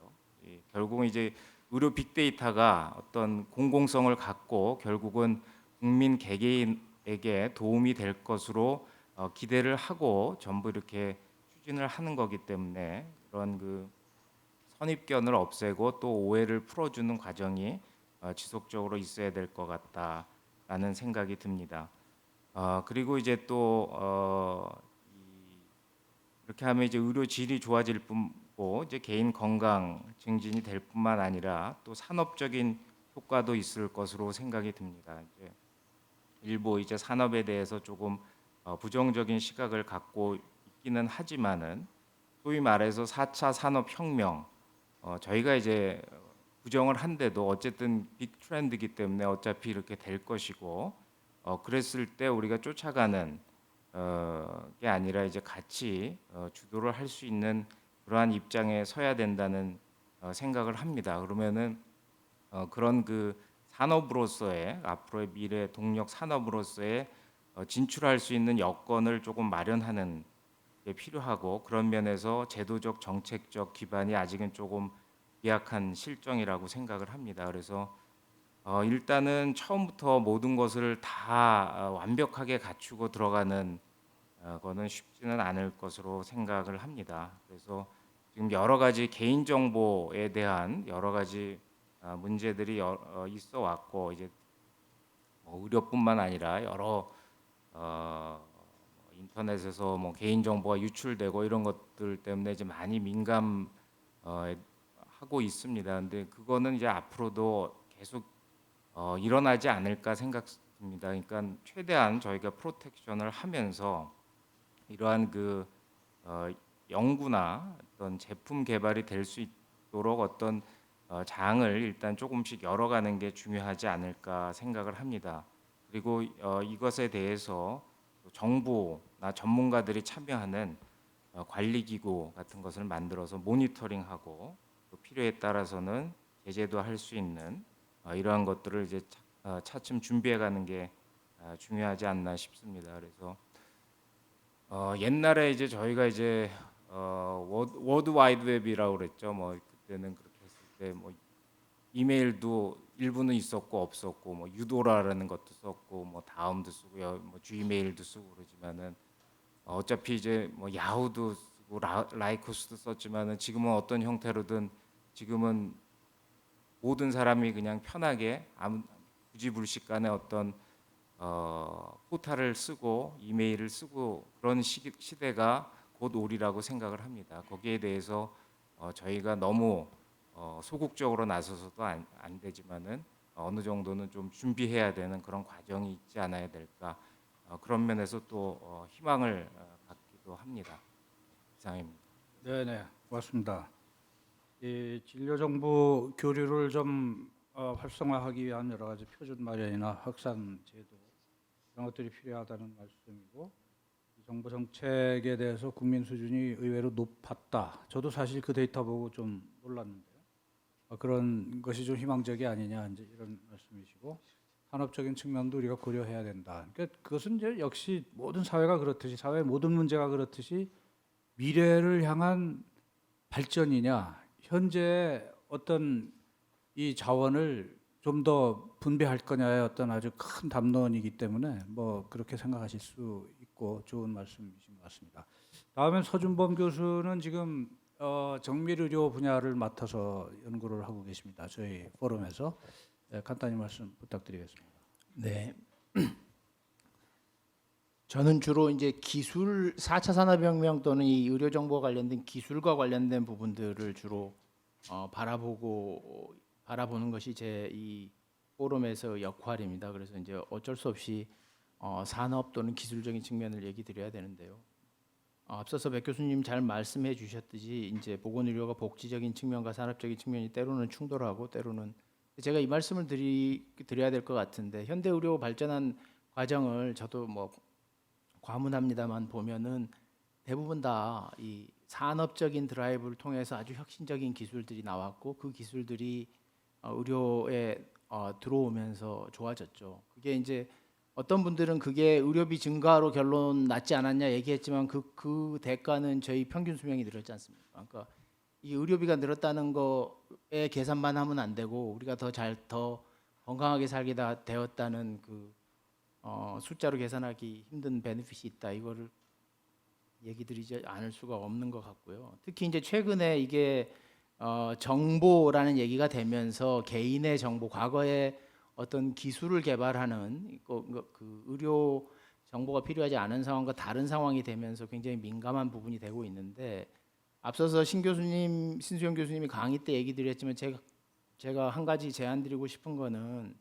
결국은 이제 의료 빅데이터가 어떤 공공성을 갖고 결국은 국민 개개인에게 도움이 될 것으로 기대를 하고 전부 이렇게 추진을 하는 거기 때문에 그런 그 선입견을 없애고 또 오해를 풀어주는 과정이 지속적으로 있어야 될 것 같다라는 생각이 듭니다. 그리고 이제 또 이렇게 하면 이제 의료 질이 좋아질 뿐고 이제 개인 건강 증진이 될 뿐만 아니라 또 산업적인 효과도 있을 것으로 생각이 듭니다. 이제 일부 이제 산업에 대해서 조금 부정적인 시각을 갖고 있기는 하지만은 소위 말해서 4차 산업혁명 저희가 이제 부정을 한데도 어쨌든 빅 트렌드이기 때문에 어차피 이렇게 될 것이고 그랬을 때 우리가 쫓아가는 게 아니라 이제 같이 주도를 할 수 있는 그러한 입장에 서야 된다는 생각을 합니다. 그러면은 그런 그 산업으로서의 앞으로의 미래 동력 산업으로서의 진출할 수 있는 여건을 조금 마련하는 게 필요하고 그런 면에서 제도적 정책적 기반이 아직은 조금 미약한 실정이라고 생각을 합니다. 그래서 일단은 처음부터 모든 것을 다 완벽하게 갖추고 들어가는 거는 쉽지는 않을 것으로 생각을 합니다. 그래서 지금 여러 가지 개인 정보에 대한 여러 가지 문제들이 있어 왔고 이제 의료뿐만 아니라 여러 인터넷에서 뭐 개인 정보가 유출되고 이런 것들 때문에 이제 많이 민감 하고 있습니다. 근데 그거는 이제 앞으로도 계속 일어나지 않을까 생각됩니다. 그러니까 최대한 저희가 프로텍션을 하면서 이러한 그 연구나 어떤 제품 개발이 될 수 있도록 어떤 장을 일단 조금씩 열어가는 게 중요하지 않을까 생각을 합니다. 그리고 이것에 대해서 정부나 전문가들이 참여하는 관리기구 같은 것을 만들어서 모니터링하고 또 필요에 따라서는 제재도 할 수 있는 이러한 것들을 이제 차츰 준비해가는 게 중요하지 않나 싶습니다. 그래서 옛날에 이제 저희가 이제 워드 와이드 웹이라고 그랬죠. 뭐 그때는 그렇게 했을 때 뭐 이메일도 일부는 있었고 없었고 뭐 유도라라는 것도 썼고 뭐 다음도 쓰고 뭐 gmail도 쓰고 그러지만은 어차피 이제 뭐 야후도 쓰고 라이코스도 썼지만은 지금은 어떤 형태로든 지금은 모든 사람이 그냥 편하게 부지불식간에 어떤 포탈을 쓰고 이메일을 쓰고 그런 시대가 곧 오리라고 생각을 합니다. 거기에 대해서 저희가 너무 소극적으로 나서서도 안 되지만은 어느 정도는 좀 준비해야 되는 그런 과정이 있지 않아야 될까 그런 면에서 또 희망을 갖기도 합니다. 이상입니다. 네네, 고맙습니다. 이 진료 정보 교류를 좀 활성화하기 위한 여러 가지 표준 마련이나 확산 제도 이런 것들이 필요하다는 말씀이고 정보 정책에 대해서 국민 수준이 의외로 높았다. 저도 사실 그 데이터 보고 좀 놀랐는데요. 그런 것이 좀 희망적이 아니냐 이제 이런 말씀이시고 산업적인 측면도 우리가 고려해야 된다. 그러니까 그것은 이제 역시 모든 사회가 그렇듯이 사회 모든 문제가 그렇듯이 미래를 향한 발전이냐 현재 어떤 이 자원을 좀 더 분배할 거냐의 어떤 아주 큰 담론이기 때문에 뭐 그렇게 생각하실 수 있고 좋은 말씀이신 것 같습니다. 다음엔 서준범 교수는 지금 정밀의료 분야를 맡아서 연구를 하고 계십니다. 저희 포럼에서 간단히 말씀 부탁드리겠습니다. 네. 저는 주로 이제 기술 4차 산업혁명 또는 이 의료 정보와 관련된 기술과 관련된 부분들을 주로 바라보는 것이 제 이 포럼에서 역할입니다. 그래서 이제 어쩔 수 없이 산업 또는 기술적인 측면을 얘기 드려야 되는데요. 앞서서 백 교수님 잘 말씀해 주셨듯이 이제 보건의료가 복지적인 측면과 산업적인 측면이 때로는 충돌하고 때로는 제가 이 말씀을 드려야 될 것 같은데 현대 의료 발전한 과정을 저도 뭐 과문합니다만 보면은 대부분 다 이 산업적인 드라이브를 통해서 아주 혁신적인 기술들이 나왔고 그 기술들이 의료에 들어오면서 좋아졌죠. 그게 이제 어떤 분들은 그게 의료비 증가로 결론 났지 않았냐 얘기했지만 그 대가는 저희 평균 수명이 늘었지 않습니까? 그러니까 이 의료비가 늘었다는 거에 계산만 하면 안 되고 우리가 더 건강하게 살게 되었다는 그 숫자로 계산하기 힘든 베네핏이 있다. 이거를 얘기 드리지 않을 수가 없는 것 같고요. 특히 이제 최근에 이게 정보라는 얘기가 되면서 개인의 정보, 과거에 어떤 기술을 개발하는 그 의료 정보가 필요하지 않은 상황과 다른 상황이 되면서 굉장히 민감한 부분이 되고 있는데, 앞서서 신수영 교수님이 강의 때 얘기 드렸지만 제가 한 가지 제안 드리고 싶은 거는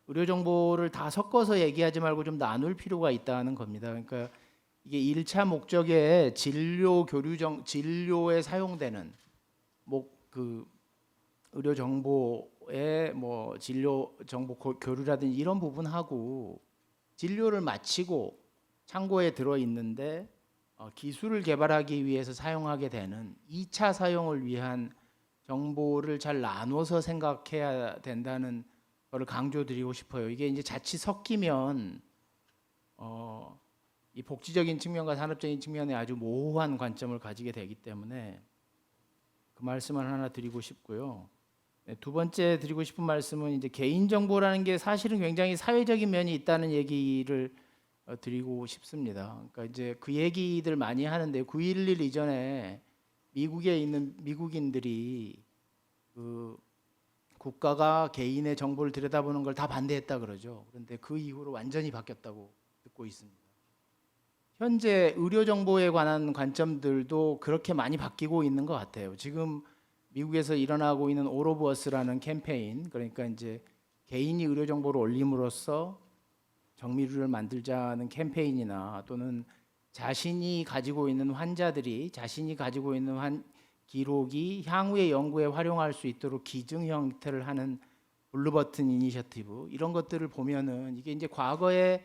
의료 정보를 다 섞어서 얘기하지 말고 좀 나눌 필요가 있다는 겁니다. 그러니까 이게 1차 목적의 진료에 사용되는 그 의료 정보의 뭐 진료 정보 교류라든지 이런 부분하고 진료를 마치고 창고에 들어 있는데 기술을 개발하기 위해서 사용하게 되는 2차 사용을 위한 정보를 잘 나눠서 생각해야 된다는 거를 강조드리고 싶어요. 이게 이제 자칫 섞이면 이 복지적인 측면과 산업적인 측면에 아주 모호한 관점을 가지게 되기 때문에 그 말씀을 하나 드리고 싶고요. 네, 두 번째 드리고 싶은 말씀은 이제 개인 정보라는 게 사실은 굉장히 사회적인 면이 있다는 얘기를 드리고 싶습니다. 그러니까 이제 그 얘기들 많이 하는데 9.11 이전에 미국에 있는 미국인들이 그 국가가 개인의 정보를 들여다보는 걸 다 반대했다 그러죠. 그런데 그 이후로 완전히 바뀌었다고 듣고 있습니다. 현재 의료 정보에 관한 관점들도 그렇게 많이 바뀌고 있는 것 같아요. 지금 미국에서 일어나고 있는 All of Us라는 캠페인, 그러니까 이제 개인이 의료 정보를 올림으로써 정밀의료를 만들자는 캠페인이나 또는 자신이 가지고 있는 환자들이 자신이 가지고 있는 기록이 향후의 연구에 활용할 수 있도록 기증 형태를 하는 블루버튼 이니셔티브, 이런 것들을 보면은 이게 이제 과거에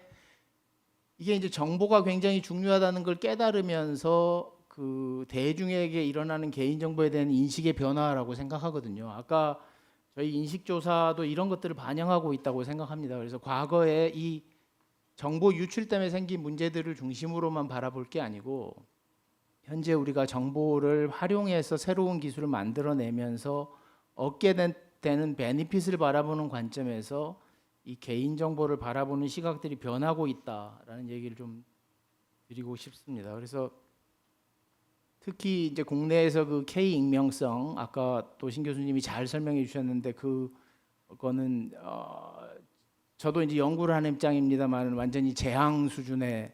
이게 이제 정보가 굉장히 중요하다는 걸 깨달으면서 그 대중에게 일어나는 개인 정보에 대한 인식의 변화라고 생각하거든요. 아까 저희 인식조사도 이런 것들을 반영하고 있다고 생각합니다. 그래서 과거에 이 정보 유출 때문에 생긴 문제들을 중심으로만 바라볼 게 아니고 현재 우리가 정보를 활용해서 새로운 기술을 만들어내면서 얻게 되는 베니핏을 바라보는 관점에서 이 개인 정보를 바라보는 시각들이 변하고 있다라는 얘기를 좀 드리고 싶습니다. 그래서 특히 이제 국내에서 그 K 익명성, 아까 또 신 교수님이 잘 설명해 주셨는데 그거는 저도 이제 연구를 하는 입장입니다만 완전히 재앙 수준의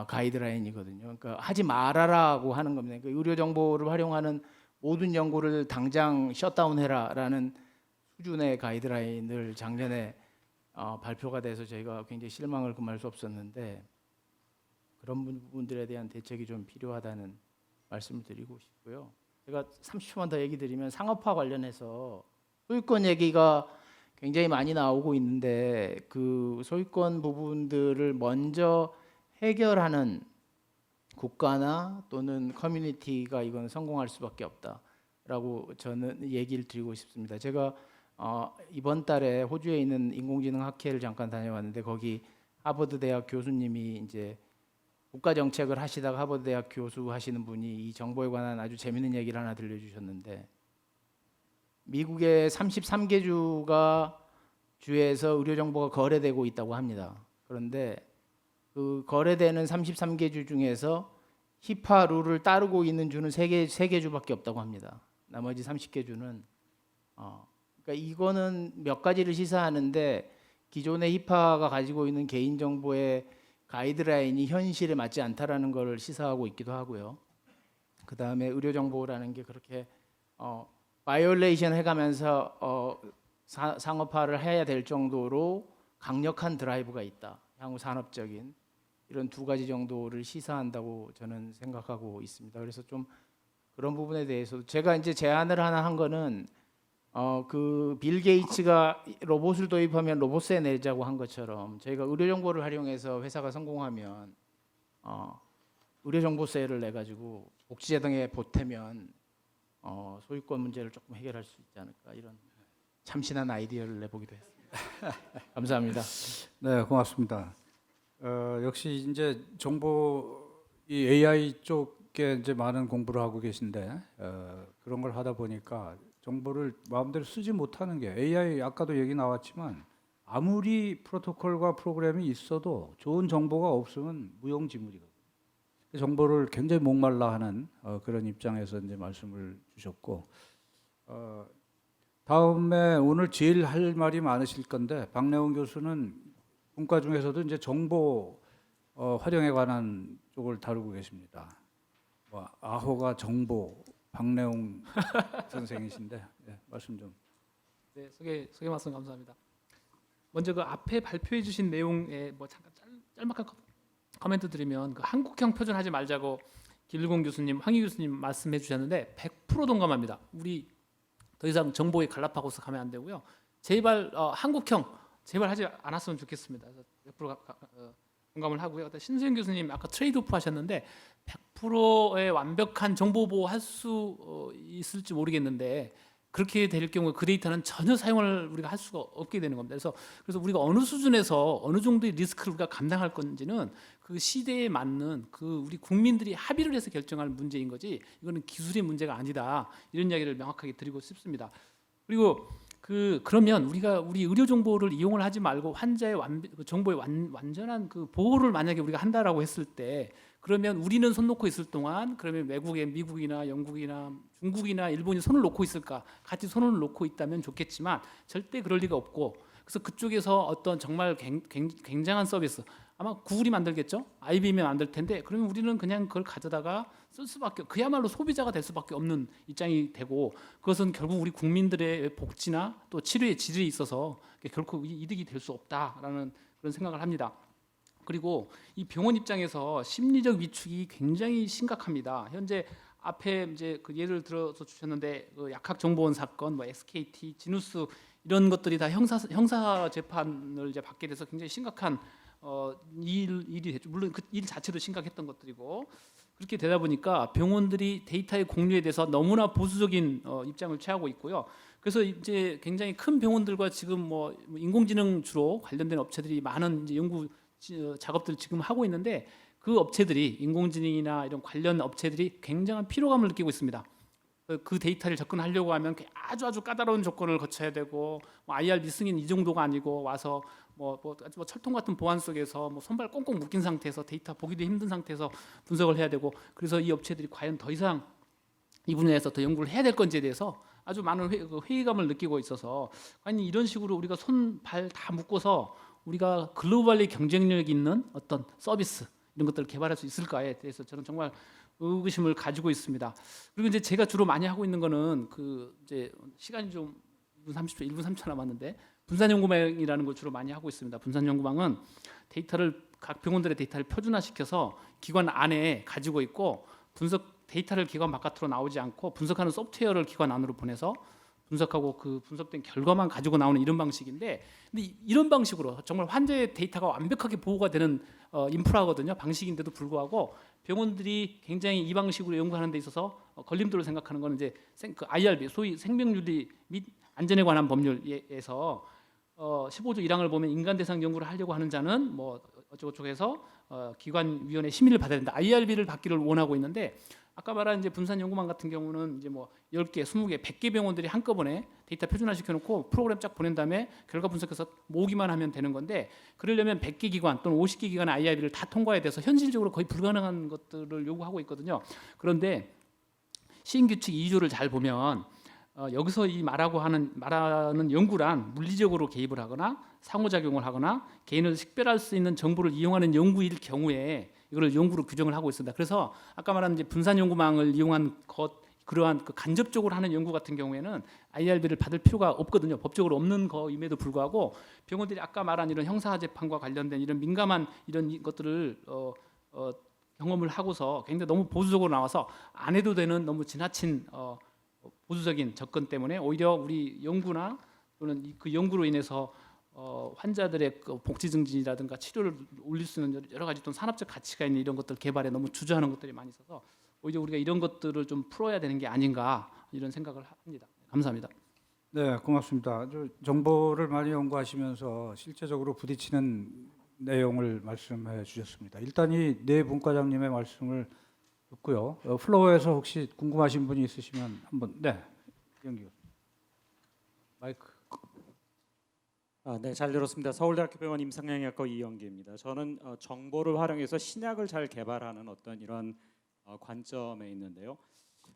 가이드라인이거든요. 그러니까 하지 말아라고 하는 겁니다. 그러니까 의료 정보를 활용하는 모든 연구를 당장 셧다운해라라는 수준의 가이드라인을 작년에 발표가 돼서 저희가 굉장히 실망을 금할 수 없었는데, 그런 부분들에 대한 대책이 좀 필요하다는 말씀을 드리고 싶고요. 제가 30초만 더 얘기 드리면 상업화 관련해서 소유권 얘기가 굉장히 많이 나오고 있는데 그 소유권 부분들을 먼저 해결하는 국가나 또는 커뮤니티가 이건 성공할 수밖에 없다라고 저는 얘기를 드리고 싶습니다. 제가 이번 달에 호주에 있는 인공지능 학회를 잠깐 다녀왔는데 거기 하버드 대학 교수님이 이제 국가 정책을 하시다가 하버드 대학 교수 하시는 분이 이 정보에 관한 아주 재미있는 얘기를 하나 들려주셨는데, 미국의 33개 주에서 의료 정보가 거래되고 있다고 합니다. 그런데 그 거래되는 33개 주 중에서 히파 룰을 따르고 있는 주는 3개 주밖에 없다고 합니다. 나머지 30개 주는 그러니까 이거는 몇 가지를 시사하는데 기존의 히파가 가지고 있는 개인 정보의 가이드라인이 현실에 맞지 않다라는 걸 시사하고 있기도 하고요. 그 다음에 의료 정보라는 게 그렇게 바이올레이션 해가면서 상업화를 해야 될 정도로 강력한 드라이브가 있다. 향후 산업적인 이런 두 가지 정도를 시사한다고 저는 생각하고 있습니다. 그래서 좀 그런 부분에 대해서 제가 이제 제안을 하나 한 거는 그 빌 게이츠가 로봇을 도입하면 로봇세 내자고 한 것처럼 저희가 의료 정보를 활용해서 회사가 성공하면 의료 정보세를 내 가지고 복지재정에 보태면 소유권 문제를 조금 해결할 수 있지 않을까, 이런 참신한 아이디어를 내보기도 했습니다. 감사합니다. 네, 고맙습니다. 역시 이제 정보 이 AI 쪽 꽤 이제 많은 공부를 하고 계신데 그런 걸 하다 보니까 정보를 마음대로 쓰지 못하는 게 AI 아까도 얘기 나왔지만 아무리 프로토콜과 프로그램이 있어도 좋은 정보가 없으면 무용지물이거든요. 정보를 굉장히 목말라하는 그런 입장에서 이제 말씀을 주셨고 다음에 오늘 제일 할 말이 많으실 건데 박래훈 교수는 분과 중에서도 이제 정보 활용에 관한 쪽을 다루고 계십니다. 뭐 아호가 정보 박래훈 선생이신데 말씀 좀. 네, 소개 말씀 감사합니다. 먼저 그 앞에 발표해 주신 내용에 뭐 잠깐 짤막한 코멘트 드리면 그 한국형 표준하지 말자고 길공 교수님, 황희 교수님 말씀해 주셨는데 100% 동감합니다. 우리 더 이상 정보의 갈라파고스 가면 안 되고요. 제발 한국형 제발 하지 않았으면 좋겠습니다. 그래서 100% 공감을 하고요. 신수영 교수님 아까 트레이드오프 하셨는데 100%의 완벽한 정보 보호할 수 있을지 모르겠는데 그렇게 될 경우 그 데이터는 전혀 사용을 우리가 할 수가 없게 되는 겁니다. 그래서 우리가 어느 수준에서 어느 정도의 리스크를 우리가 감당할 건지는 그 시대에 맞는 그 우리 국민들이 합의를 해서 결정할 문제인 거지 이거는 기술의 문제가 아니다. 이런 이야기를 명확하게 드리고 싶습니다. 그리고 그러면 우리가 우리 의료 정보를 이용을 하지 말고 환자의 정보의 완전한 그 보호를 만약에 우리가 한다라고 했을 때 그러면 우리는 손 놓고 있을 동안 그러면 외국에 미국이나 영국이나 중국이나 일본이 손을 놓고 있을까? 같이 손을 놓고 있다면 좋겠지만 절대 그럴 리가 없고 그래서 그쪽에서 어떤 정말 굉장한 서비스 아마 구글이 만들겠죠? IBM이 만들 텐데 그러면 우리는 그냥 그걸 가져다가 쓸 수밖에 그야말로 소비자가 될 수밖에 없는 입장이 되고 그것은 결국 우리 국민들의 복지나 또 치료의 질에 있어서 결코 이득이 될 수 없다라는 그런 생각을 합니다. 그리고 이 병원 입장에서 심리적 위축이 굉장히 심각합니다. 현재 앞에 이제 그 예를 들어서 주셨는데 그 약학정보원 사건, 뭐 SKT, 지누스 이런 것들이 다 형사 재판을 이제 받게 돼서 굉장히 심각한 일이 됐죠. 물론 그 일 자체도 심각했던 것들이고 그렇게 되다 보니까 병원들이 데이터의 공유에 대해서 너무나 보수적인 입장을 취하고 있고요. 그래서 이제 굉장히 큰 병원들과 지금 뭐 인공지능 주로 관련된 업체들이 많은 이제 연구 작업들을 지금 하고 있는데 그 업체들이 인공지능이나 이런 관련 업체들이 굉장한 피로감을 느끼고 있습니다. 그 데이터를 접근하려고 하면 아주 까다로운 조건을 거쳐야 되고 뭐 IRB 승인 이 정도가 아니고 와서 뭐 철통 같은 보안 속에서 뭐 손발 꽁꽁 묶인 상태에서 데이터 보기도 힘든 상태에서 분석을 해야 되고 그래서 이 업체들이 과연 더 이상 이 분야에서 더 연구를 해야 될 건지에 대해서 아주 많은 회의감을 느끼고 있어서 아니 이런 식으로 우리가 손 발 다 묶어서 우리가 글로벌리 경쟁력 있는 어떤 서비스 이런 것들을 개발할 수 있을까에 대해서 저는 정말 의구심을 가지고 있습니다. 그리고 이제 제가 주로 많이 하고 있는 거는 그 이제 시간이 좀 1분 30초, 1분 3초 남았는데 분산연구망이라는 걸 주로 많이 하고 있습니다. 분산연구망은 데이터를 각 병원들의 데이터를 표준화시켜서 기관 안에 가지고 있고 데이터를 기관 바깥으로 나오지 않고 분석하는 소프트웨어를 기관 안으로 보내서 분석하고 그 분석된 결과만 가지고 나오는 이런 방식인데 근데 이런 방식으로 정말 환자의 데이터가 완벽하게 보호가 되는 인프라거든요. 방식인데도 불구하고 병원들이 굉장히 이 방식으로 연구하는 데 있어서 걸림돌을 생각하는 거는 이제 그 IRB 소위 생명윤리 및 안전에 관한 법률에서 15조 1항을 보면 인간 대상 연구를 하려고 하는 자는 뭐 어쩌고저쩌고해서 기관위원회 심의를 받아야 된다. IRB를 받기를 원하고 있는데 아까 말한 이제 분산연구망 같은 경우는 이제 뭐 10개, 20개, 100개 병원들이 한꺼번에 데이터 표준화시켜 놓고 프로그램 쫙 보낸 다음에 결과 분석해서 모으기만 하면 되는 건데 그러려면 100개 기관 또는 50개 기관의 IRB를 다 통과해야 돼서 현실적으로 거의 불가능한 것들을 요구하고 있거든요. 그런데 시행규칙 2조를 잘 보면 여기서 이 말하는 연구란 물리적으로 개입을 하거나 상호작용을 하거나 개인을 식별할 수 있는 정보를 이용하는 연구일 경우에 이거를 연구로 규정을 하고 있습니다. 그래서 아까 말한 이제 분산 연구망을 이용한 그러한 그 간접적으로 하는 연구 같은 경우에는 IRB를 받을 필요가 없거든요. 법적으로 없는 거임에도 불구하고 병원들이 아까 말한 이런 형사 재판과 관련된 이런 민감한 이런 것들을 경험을 하고서 굉장히 너무 보수적으로 나와서 안 해도 되는 너무 지나친 보수적인 접근 때문에 오히려 우리 연구나 또는 그 연구로 인해서 환자들의 그 복지 증진이라든가 치료를 올릴 수 있는 여러 가지 또 산업적 가치가 있는 이런 것들 개발에 너무 주저하는 것들이 많이 있어서 오히려 우리가 이런 것들을 좀 풀어야 되는 게 아닌가 이런 생각을 합니다. 감사합니다. 네, 고맙습니다. 정보를 많이 연구하시면서 실제적으로 부딪히는 내용을 말씀해 주셨습니다. 일단 이 네 분과장님의 말씀을 듣고요. 플로어에서 혹시 궁금하신 분이 있으시면 한번 네, 이영기 마이크. 네, 잘 들었습니다. 서울대학교 병원 임상영양학과 이영기입니다. 저는 정보를 활용해서 신약을 잘 개발하는 어떤 이런 관점에 있는데요.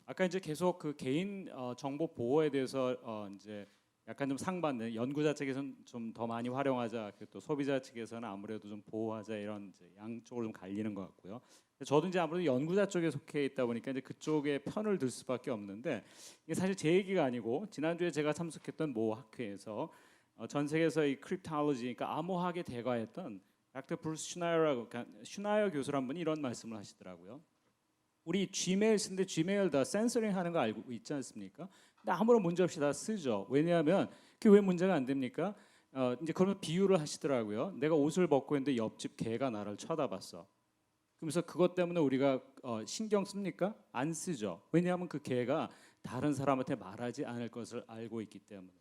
아까 이제 계속 그 개인 정보 보호에 대해서 이제 약간 좀 상반된 연구자 측에서는 좀 더 많이 활용하자, 또 소비자 측에서는 아무래도 좀 보호하자 이런 이제 양쪽으로 좀 갈리는 것 같고요. 저도 이제 아무래도 연구자 쪽에 속해 있다 보니까 이제 그쪽에 편을 들 수밖에 없는데 이게 사실 제 얘기가 아니고 지난주에 제가 참석했던 모 학회에서 전 세계에서 이 크립톨로지, 그러니까 암호학에 대가했던 닥터 브루스 슈나이어라고, 그러니까 슈나이어 교수란 분이 이런 말씀을 하시더라고요. 우리 지메일 쓰는데 지메일 다 센서링 하는 거 알고 있지 않습니까? 근데 아무런 문제 없이 다 쓰죠. 왜냐하면 그게 왜 문제가 안 됩니까? 이제 그러면 비유를 하시더라고요. 내가 옷을 벗고 있는데 옆집 개가 나를 쳐다봤어. 그러면서 그것 때문에 우리가 신경 씁니까? 안 쓰죠. 왜냐하면 그 개가 다른 사람한테 말하지 않을 것을 알고 있기 때문에.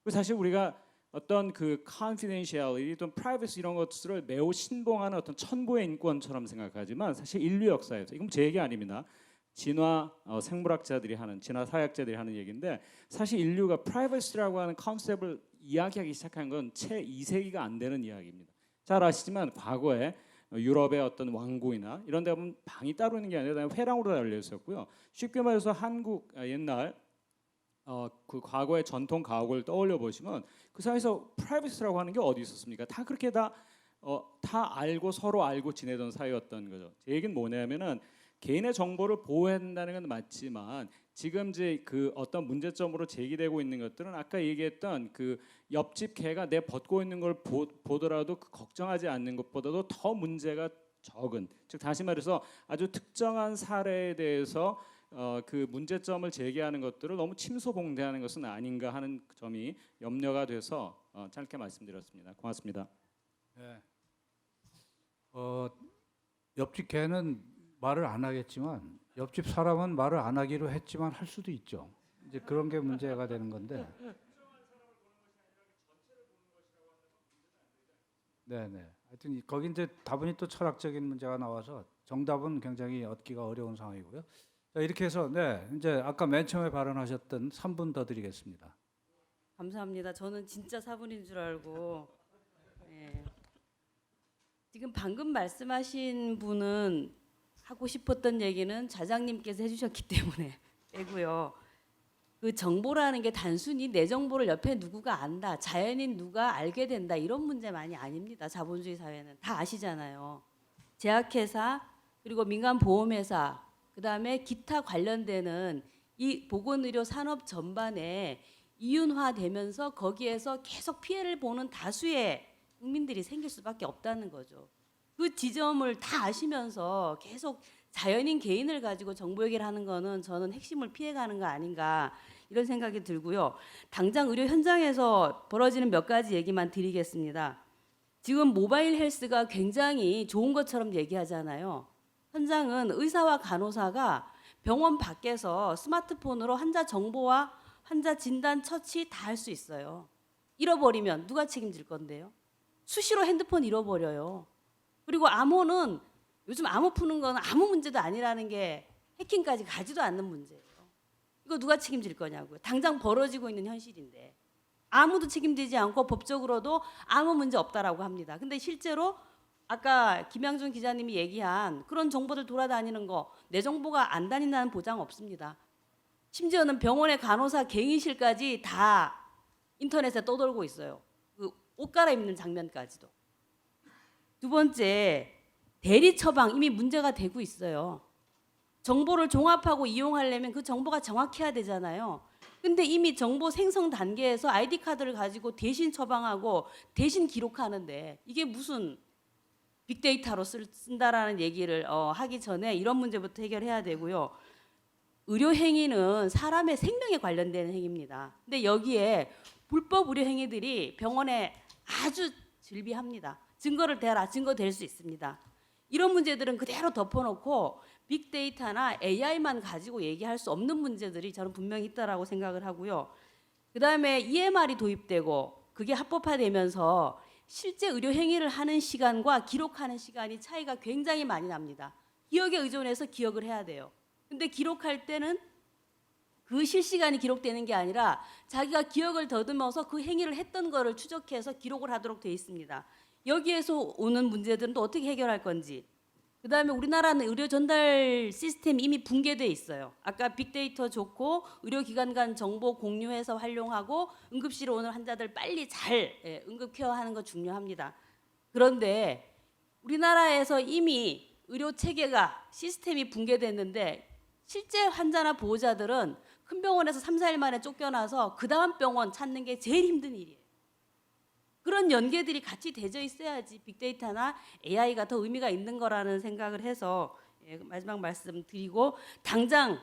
그리고 사실 우리가 어떤 그 confidentiality, 또는 privacy 이런 것들을 매우 신봉하는 어떤 천부의 인권처럼 생각하지만 사실 인류 역사에서, 이건 제 얘기 아닙니다. 진화 생물학자들이 하는, 진화 사회학자들이 하는 얘기인데, 사실 인류가 privacy라고 하는 컨셉을 이야기하기 시작한 건 채 2세기가 안 되는 이야기입니다. 잘 아시지만 과거에 유럽의 어떤 왕궁이나 이런 데 보면 방이 따로 있는 게 아니라 회랑으로 열려 있었고요. 쉽게 말해서 한국 옛날 그 과거의 전통 가옥을 떠올려 보시면 그 사이에서 프라이버시라고 하는 게 어디 있었습니까? 다 그렇게 다 알고 서로 알고 지내던 사이였던 거죠. 제 얘기는 뭐냐면은 개인의 정보를 보호해야 된다는 건 맞지만 지금 이제 그 어떤 문제점으로 제기되고 있는 것들은 아까 얘기했던 그 옆집 개가 내 벗고 있는 걸 보더라도 그 걱정하지 않는 것보다도 더 문제가 적은, 즉 다시 말해서 아주 특정한 사례에 대해서 그 문제점을 제기하는 것들을 너무 침소봉대하는 것은 아닌가 하는 점이 염려가 돼서 짧게 말씀드렸습니다. 고맙습니다. 네. 옆집 개는 말을 안 하겠지만 옆집 사람은 말을 안 하기로 했지만 할 수도 있죠. 이제 그런 게 문제가 되는 건데. 네네. 하여튼 거기 이제 다분히 또 철학적인 문제가 나와서 정답은 굉장히 얻기가 어려운 상황이고요. 자, 이렇게 해서 네, 이제 아까 맨 처음에 발언하셨던 3분 더 드리겠습니다. 감사합니다. 저는 진짜 4분인 줄 알고. 네. 지금 방금 말씀하신 분은 하고 싶었던 얘기는 좌장님께서 해주셨기 때문에 빼고요. 그 정보라는 게 단순히 내 정보를 옆에 누구가 안다, 자연인 누가 알게 된다 이런 문제만이 아닙니다. 자본주의 사회는 다 아시잖아요. 제약회사 그리고 민간보험회사 그다음에 기타 관련되는 이 보건의료 산업 전반에 이윤화되면서 거기에서 계속 피해를 보는 다수의 국민들이 생길 수밖에 없다는 거죠. 그 지점을 다 아시면서 계속 자연인 개인을 가지고 정보 얘기를 하는 거는 저는 핵심을 피해가는 거 아닌가 이런 생각이 들고요. 당장 의료 현장에서 벌어지는 몇 가지 얘기만 드리겠습니다. 지금 모바일 헬스가 굉장히 좋은 것처럼 얘기하잖아요. 현장은 의사와 간호사가 병원 밖에서 스마트폰으로 환자 정보와 환자 진단 처치 다 할 수 있어요. 잃어버리면 누가 책임질 건데요? 수시로 핸드폰 잃어버려요. 그리고 암호는 요즘 암호 푸는 건 아무 문제도 아니라는 게 해킹까지 가지도 않는 문제예요. 이거 누가 책임질 거냐고요. 당장 벌어지고 있는 현실인데 아무도 책임지지 않고 법적으로도 아무 문제 없다라고 합니다. 근데 실제로 아까 김양준 기자님이 얘기한 그런 정보들 돌아다니는 거 내 정보가 안 다닌다는 보장 없습니다. 심지어는 병원의 간호사 갱의실까지 다 인터넷에 떠돌고 있어요. 그 옷 갈아입는 장면까지도. 두 번째, 대리 처방 이미 문제가 되고 있어요. 정보를 종합하고 이용하려면 그 정보가 정확해야 되잖아요. 근데 이미 정보 생성 단계에서 아이디 카드를 가지고 대신 처방하고 대신 기록하는데 이게 무슨 빅데이터로 쓴다라는 얘기를 하기 전에 이런 문제부터 해결해야 되고요. 의료 행위는 사람의 생명에 관련되는 행위입니다. 근데 여기에 불법 의료 행위들이 병원에 아주 즐비합니다. 증거를 대라, 증거 될 수 있습니다. 이런 문제들은 그대로 덮어놓고 빅데이터나 AI만 가지고 얘기할 수 없는 문제들이 저는 분명히 있다라고 생각을 하고요. 그다음에 EMR이 도입되고 그게 합법화되면서 실제 의료 행위를 하는 시간과 기록하는 시간이 차이가 굉장히 많이 납니다. 기억에 의존해서 기억을 해야 돼요. 근데 기록할 때는 그 실시간이 기록되는 게 아니라 자기가 기억을 더듬어서 그 행위를 했던 거를 추적해서 기록을 하도록 되어 있습니다. 여기에서 오는 문제들은 또 어떻게 해결할 건지. 그다음에 우리나라는 의료 전달 시스템이 이미 붕괴돼 있어요. 아까 빅데이터 좋고 의료기관 간 정보 공유해서 활용하고 응급실에 오는 환자들 빨리 잘 응급 케어하는 거 중요합니다. 그런데 우리나라에서 이미 의료 체계가 시스템이 붕괴됐는데 실제 환자나 보호자들은 큰 병원에서 3, 4일 만에 쫓겨나서 그 다음 병원 찾는 게 제일 힘든 일이에요. 그런 연계들이 같이 되어 있어야지 빅데이터나 AI가 더 의미가 있는 거라는 생각을 해서 마지막 말씀 드리고, 당장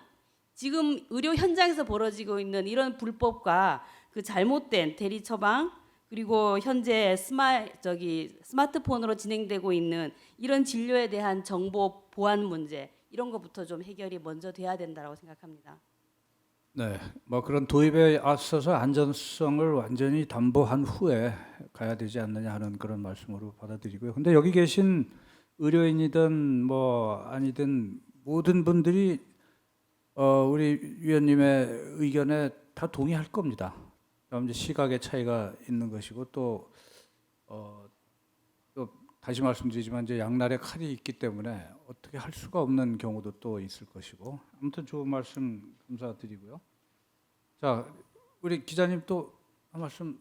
지금 의료 현장에서 벌어지고 있는 이런 불법과 그 잘못된 대리 처방, 그리고 현재 스마트폰으로 진행되고 있는 이런 진료에 대한 정보 보안 문제, 이런 것부터 좀 해결이 먼저 돼야 된다고 생각합니다. 네, 뭐 그런 도입에 앞서서 안전성을 완전히 담보한 후에 가야 되지 않느냐 하는 그런 말씀으로 받아들이고요. 근데 여기 계신 의료인이든 뭐 아니든 모든 분들이 우리 위원님의 의견에 다 동의할 겁니다. 그럼 이제 시각의 차이가 있는 것이고 또 다시 말씀드리지만 이제 양날의 칼이 있기 때문에 어떻게 할 수가 없는 경우도 또 있을 것이고, 아무튼 좋은 말씀 감사드리고요. 자, 우리 기자님 또 한 말씀.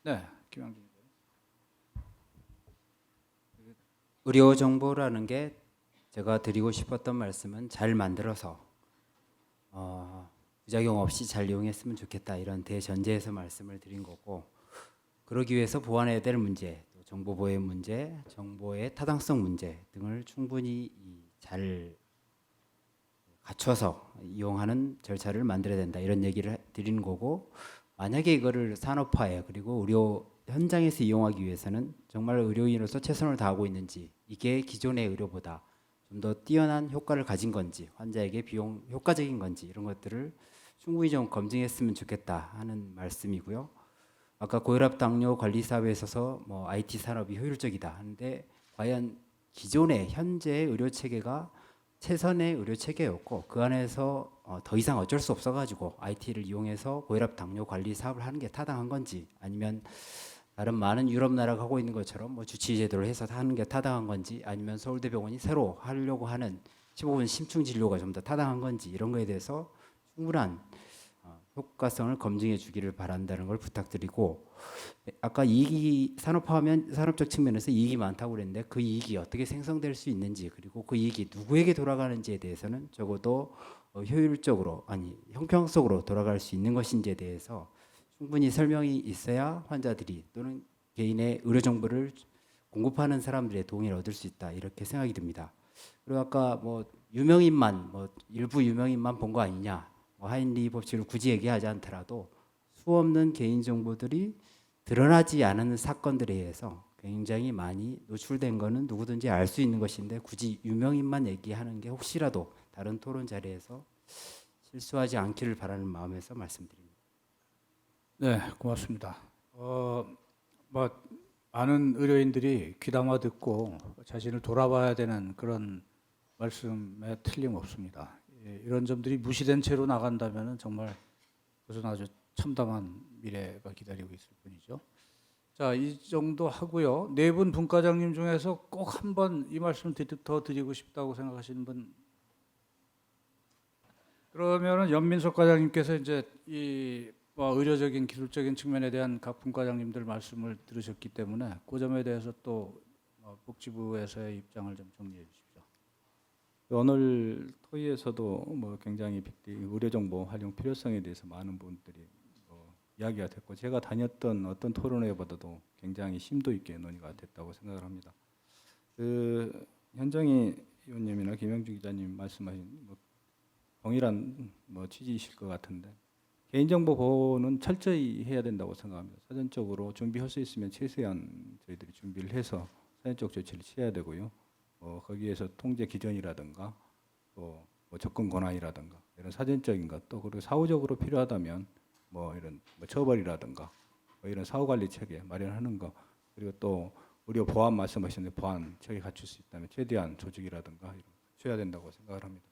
네, 김양준 기자. 의료 정보라는 게 제가 드리고 싶었던 말씀은 잘 만들어서 부작용 없이 잘 이용했으면 좋겠다, 이런 대전제에서 말씀을 드린 거고, 그러기 위해서 보완해야 될 문제, 또 정보 보호의 문제, 정보의 타당성 문제 등을 충분히 잘 갖춰서 이용하는 절차를 만들어야 된다, 이런 얘기를 드리는 거고, 만약에 이거를 산업화해 그리고 의료 현장에서 이용하기 위해서는 정말 의료인으로서 최선을 다하고 있는지, 이게 기존의 의료보다 좀 더 뛰어난 효과를 가진 건지, 환자에게 비용 효과적인 건지, 이런 것들을 충분히 좀 검증했으면 좋겠다 하는 말씀이고요. 아까 고혈압 당뇨 관리 사업에 있어서 뭐 IT 산업이 효율적이다 하는데, 과연 기존의 현재의 의료 체계가 최선의 의료 체계였고 그 안에서 더 이상 어쩔 수 없어가지고 IT를 이용해서 고혈압 당뇨 관리 사업을 하는 게 타당한 건지, 아니면 다른 많은 유럽 나라가 하고 있는 것처럼 뭐 주치의 제도를 해서 하는 게 타당한 건지, 아니면 서울대병원이 새로 하려고 하는 15분 심층 진료가 좀 더 타당한 건지, 이런 거에 대해서 충분한 효과성을 검증해 주기를 바란다는 걸 부탁드리고, 아까 이익이 산업화하면 산업적 측면에서 이익이 많다고 그랬는데 그 이익이 어떻게 생성될 수 있는지, 그리고 그 이익이 누구에게 돌아가는지에 대해서는 적어도 효율적으로, 아니 형평성으로 돌아갈 수 있는 것인지에 대해서 충분히 설명이 있어야 환자들이 또는 개인의 의료 정보를 공급하는 사람들의 동의를 얻을 수 있다, 이렇게 생각이 듭니다. 그리고 아까 뭐 유명인만, 뭐 일부 유명인만 본 거 아니냐, 뭐 하인리 법칙을 굳이 얘기하지 않더라도 수 없는 개인 정보들이 드러나지 않은 사건들에 의해서 굉장히 많이 노출된 거는 누구든지 알 수 있는 것인데, 굳이 유명인만 얘기하는 게 혹시라도 다른 토론 자리에서 실수하지 않기를 바라는 마음에서 말씀드립니다. 네, 고맙습니다. 뭐 많은 의료인들이 귀담아 듣고 자신을 돌아봐야 되는 그런 말씀에 틀림없습니다. 이런 점들이 무시된 채로 나간다면 정말 그것은 아주 참담한 미래가 기다리고 있을 뿐이죠. 자, 이 정도 하고요. 네 분 분과장님 중에서 꼭 한번 이 말씀 더 드리고 싶다고 생각하시는 분. 그러면은 연민석 과장님께서 이제 이 의료적인 기술적인 측면에 대한 각 분과장님들 말씀을 들으셨기 때문에 그 점에 대해서 또 복지부에서의 입장을 좀 정리해 주십시오. 오늘 토의에서도 뭐 굉장히 의료 정보 활용 필요성에 대해서 많은 분들이 이야기가 됐고, 제가 다녔던 어떤 토론회보다도 굉장히 심도 있게 논의가 됐다고 생각을 합니다. 그 현정희 의원님이나 김영주 기자님 말씀하신 동일한 취지이실 것 같은데, 개인정보 보호는 철저히 해야 된다고 생각합니다. 사전적으로 준비할 수 있으면 최소한 저희들이 준비를 해서 사전적 조치를 취해야 되고요. 거기에서 통제 기전이라든가 또 접근 권한이라든가 이런 사전적인 것, 또 그리고 사후적으로 필요하다면 이런 처벌이라든가 이런 사후관리 체계 마련하는 것, 그리고 또 의료 보안 말씀하셨는데 보안 체계 갖출 수 있다면 최대한 조직이라든가 이런 줘야 된다고 생각을 합니다.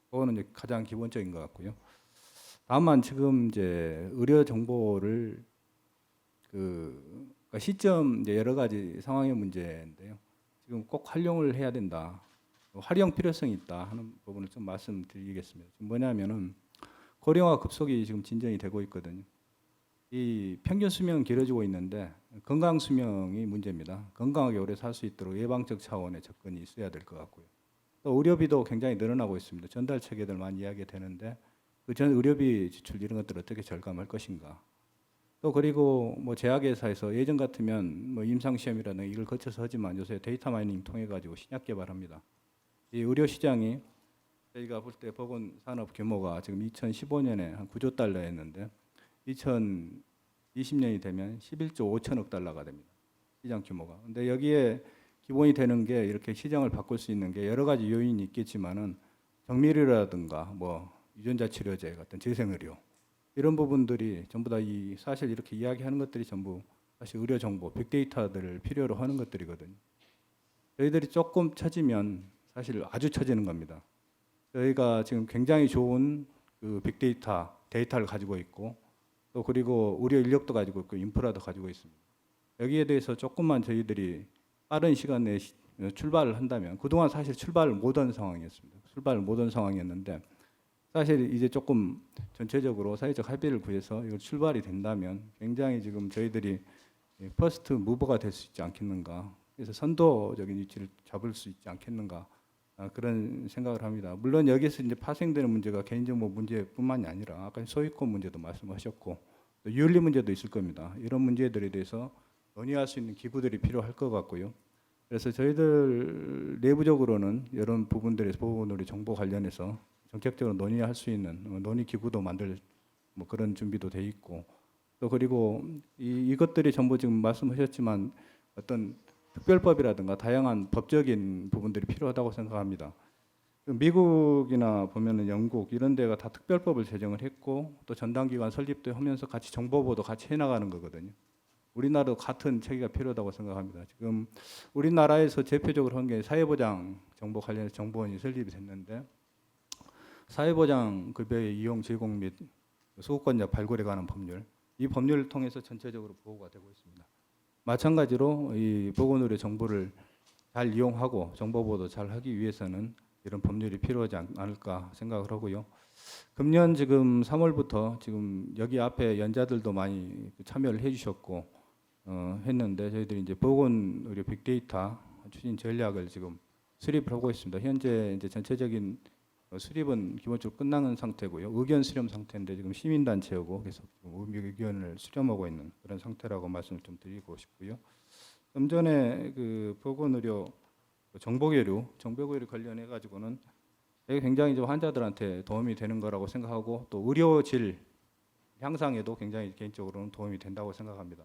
그거는 이제 가장 기본적인 것 같고요. 다만 지금 이제 의료 정보를 그러니까 시점 이제 여러 가지 상황의 문제인데요. 지금 꼭 활용을 해야 된다. 활용 필요성이 있다 하는 부분을 좀 말씀드리겠습니다. 지금 뭐냐면은 고령화 급속히 지금 진전이 되고 있거든요. 이 평균 수명은 길어지고 있는데 건강 수명이 문제입니다. 건강하게 오래 살 수 있도록 예방적 차원의 접근이 있어야 될 것 같고요. 또 의료비도 굉장히 늘어나고 있습니다. 전달 체계들 많이 이야기가 되는데 그 전 의료비 지출 이런 것들을 어떻게 절감할 것인가. 또 그리고 뭐 제약회사에서 예전 같으면 뭐 임상 시험이라든가 이걸 거쳐서 하지만 요새 데이터 마이닝 통해 가지고 신약 개발합니다. 이 의료 시장이 저희가 볼 때 보건 산업 규모가 지금 2015년에 한 9조 달러였는데 2020년이 되면 11조 5천억 달러가 됩니다. 시장 규모가. 근데 여기에 기본이 되는 게 이렇게 시장을 바꿀 수 있는 게 여러 가지 요인이 있겠지만은 정밀의라든가 뭐 유전자 치료제 같은 재생의료 이런 부분들이 전부 다 이 사실 이렇게 이야기하는 것들이 전부 사실 의료 정보, 빅데이터들을 필요로 하는 것들이거든요. 저희들이 조금 처지면 사실 아주 처지는 겁니다. 저희가 지금 굉장히 좋은 그 데이터를 가지고 있고 또 그리고 의료 인력도 가지고 있고 인프라도 가지고 있습니다. 여기에 대해서 조금만 저희들이 빠른 시간 내에 출발을 한다면 그동안 사실 출발을 못한 상황이었습니다. 출발을 못한 상황이었는데 사실 이제 조금 전체적으로 사회적 합의를 구해서 이걸 출발이 된다면 굉장히 지금 저희들이 퍼스트 무버가 될 수 있지 않겠는가. 그래서 선도적인 위치를 잡을 수 있지 않겠는가. 그런 생각을 합니다. 물론 여기서 이제 파생되는 문제가 개인정보 문제뿐만이 아니라 아까 소유권 문제도 말씀하셨고 또 윤리 문제도 있을 겁니다. 이런 문제들에 대해서 논의할 수 있는 기구들이 필요할 것 같고요. 그래서 저희들 내부적으로는 이런 부분들에서 보건의료 정보 관련해서 전격적으로 논의할 수 있는 논의 기구도 만들 뭐 그런 준비도 돼 있고 또 그리고 이것들이 전부 지금 말씀하셨지만 어떤 특별법이라든가 다양한 법적인 부분들이 필요하다고 생각합니다. 미국이나 보면은 영국 이런 데가 다 특별법을 제정을 했고 또 전담기관 설립도 하면서 같이 정보보도 같이 해나가는 거거든요. 우리나라도 같은 체계가 필요하다고 생각합니다. 지금 우리나라에서 대표적으로 한 게 사회보장 정보 관련해서 정보원이 설립이 됐는데 사회보장 급여의 이용 제공 및 소유권자 발굴에 관한 법률 이 법률을 통해서 전체적으로 보호가 되고 있습니다. 마찬가지로 이 보건의료 정보를 잘 이용하고 정보보도 잘 하기 위해서는 이런 법률이 필요하지 않을까 생각을 하고요. 금년 지금 3월부터 지금 여기 앞에 연자들도 많이 참여를 해주셨고 했는데 저희들이 이제 보건의료 빅데이터 추진 전략을 지금 수립을 하고 있습니다. 현재 이제 전체적인 수립은 기본적으로 끝나는 상태고요. 의견 수렴 상태인데 지금 시민단체하고 계속 의견을 수렴하고 있는 그런 상태라고 말씀을 좀 드리고 싶고요. 좀 전에 그 보건의료 정보교류 관련해 가지고는 굉장히 좀 환자들한테 도움이 되는 거라고 생각하고 또 의료질 향상에도 굉장히 개인적으로는 도움이 된다고 생각합니다.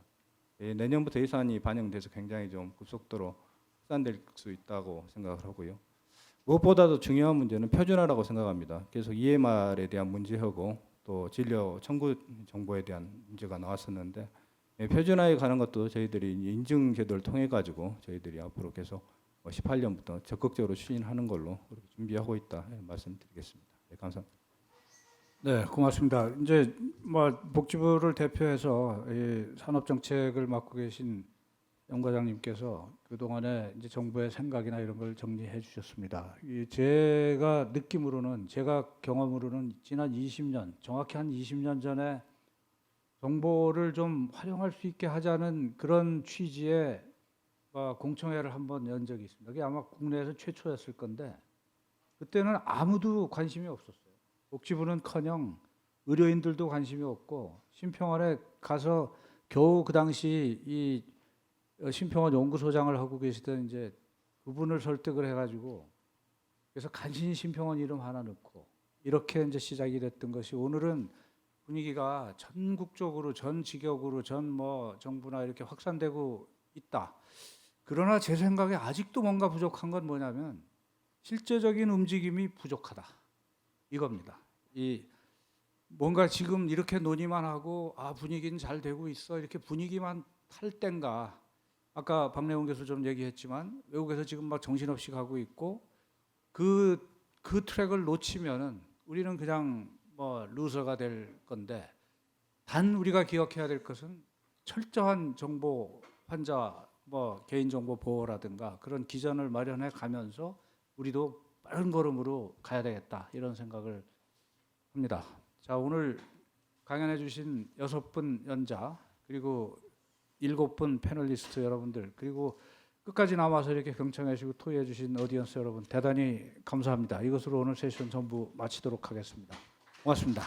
내년부터 예산이 반영돼서 굉장히 좀 급속도로 확산될 수 있다고 생각을 하고요. 무엇보다도 중요한 문제는 표준화라고 생각합니다. 계속 EMR에 대한 문제하고 또 진료 청구 정보에 대한 문제가 나왔었는데 표준화에 관한 것도 저희들이 인증 제도를 통해 가지고 저희들이 앞으로 계속 18년부터 적극적으로 추진하는 걸로 그렇게 준비하고 있다 말씀드리겠습니다. 네, 감사합니다. 네, 고맙습니다. 이제 뭐 복지부를 대표해서 이 산업 정책을 맡고 계신 영 과장님께서 그동안에 이제 정부의 생각이나 이런 걸 정리해 주셨습니다. 제가 느낌으로는 제가 경험으로는 지난 20년 정확히 한 20년 전에 정보를 좀 활용할 수 있게 하자는 그런 취지의 공청회를 한번 연 적이 있습니다. 그게 아마 국내에서 최초였을 건데 그때는 아무도 관심이 없었어요. 복지부는커녕 의료인들도 관심이 없고 심평원에 가서 겨우 그 당시 이 심평원 연구소장을 하고 계시던 이제 그분을 설득을 해가지고 그래서 간신히 심평원 이름 하나 넣고 이렇게 이제 시작이 됐던 것이 오늘은 분위기가 전국적으로 전 직역으로 전 뭐 정부나 이렇게 확산되고 있다. 그러나 제 생각에 아직도 뭔가 부족한 건 뭐냐면 실제적인 움직임이 부족하다. 이겁니다. 이 뭔가 지금 이렇게 논의만 하고 분위기는 잘 되고 있어 이렇게 분위기만 탈 땐가 아까 박래원 교수 좀 얘기했지만 외국에서 지금 막 정신없이 가고 있고 그 그 트랙을 놓치면은 우리는 그냥 뭐 루저가 될 건데, 단 우리가 기억해야 될 것은 철저한 정보 환자 뭐 개인정보 보호라든가 그런 기전을 마련해 가면서 우리도 빠른 걸음으로 가야 되겠다, 이런 생각을 합니다. 자, 오늘 강연해 주신 6분 연자, 그리고 7분 패널리스트 여러분들, 그리고 끝까지 남아서 이렇게 경청해 주시고 토의해 주신 오디언스 여러분, 대단히 감사합니다. 이것으로 오늘 세션 전부 마치도록 하겠습니다. 고맙습니다.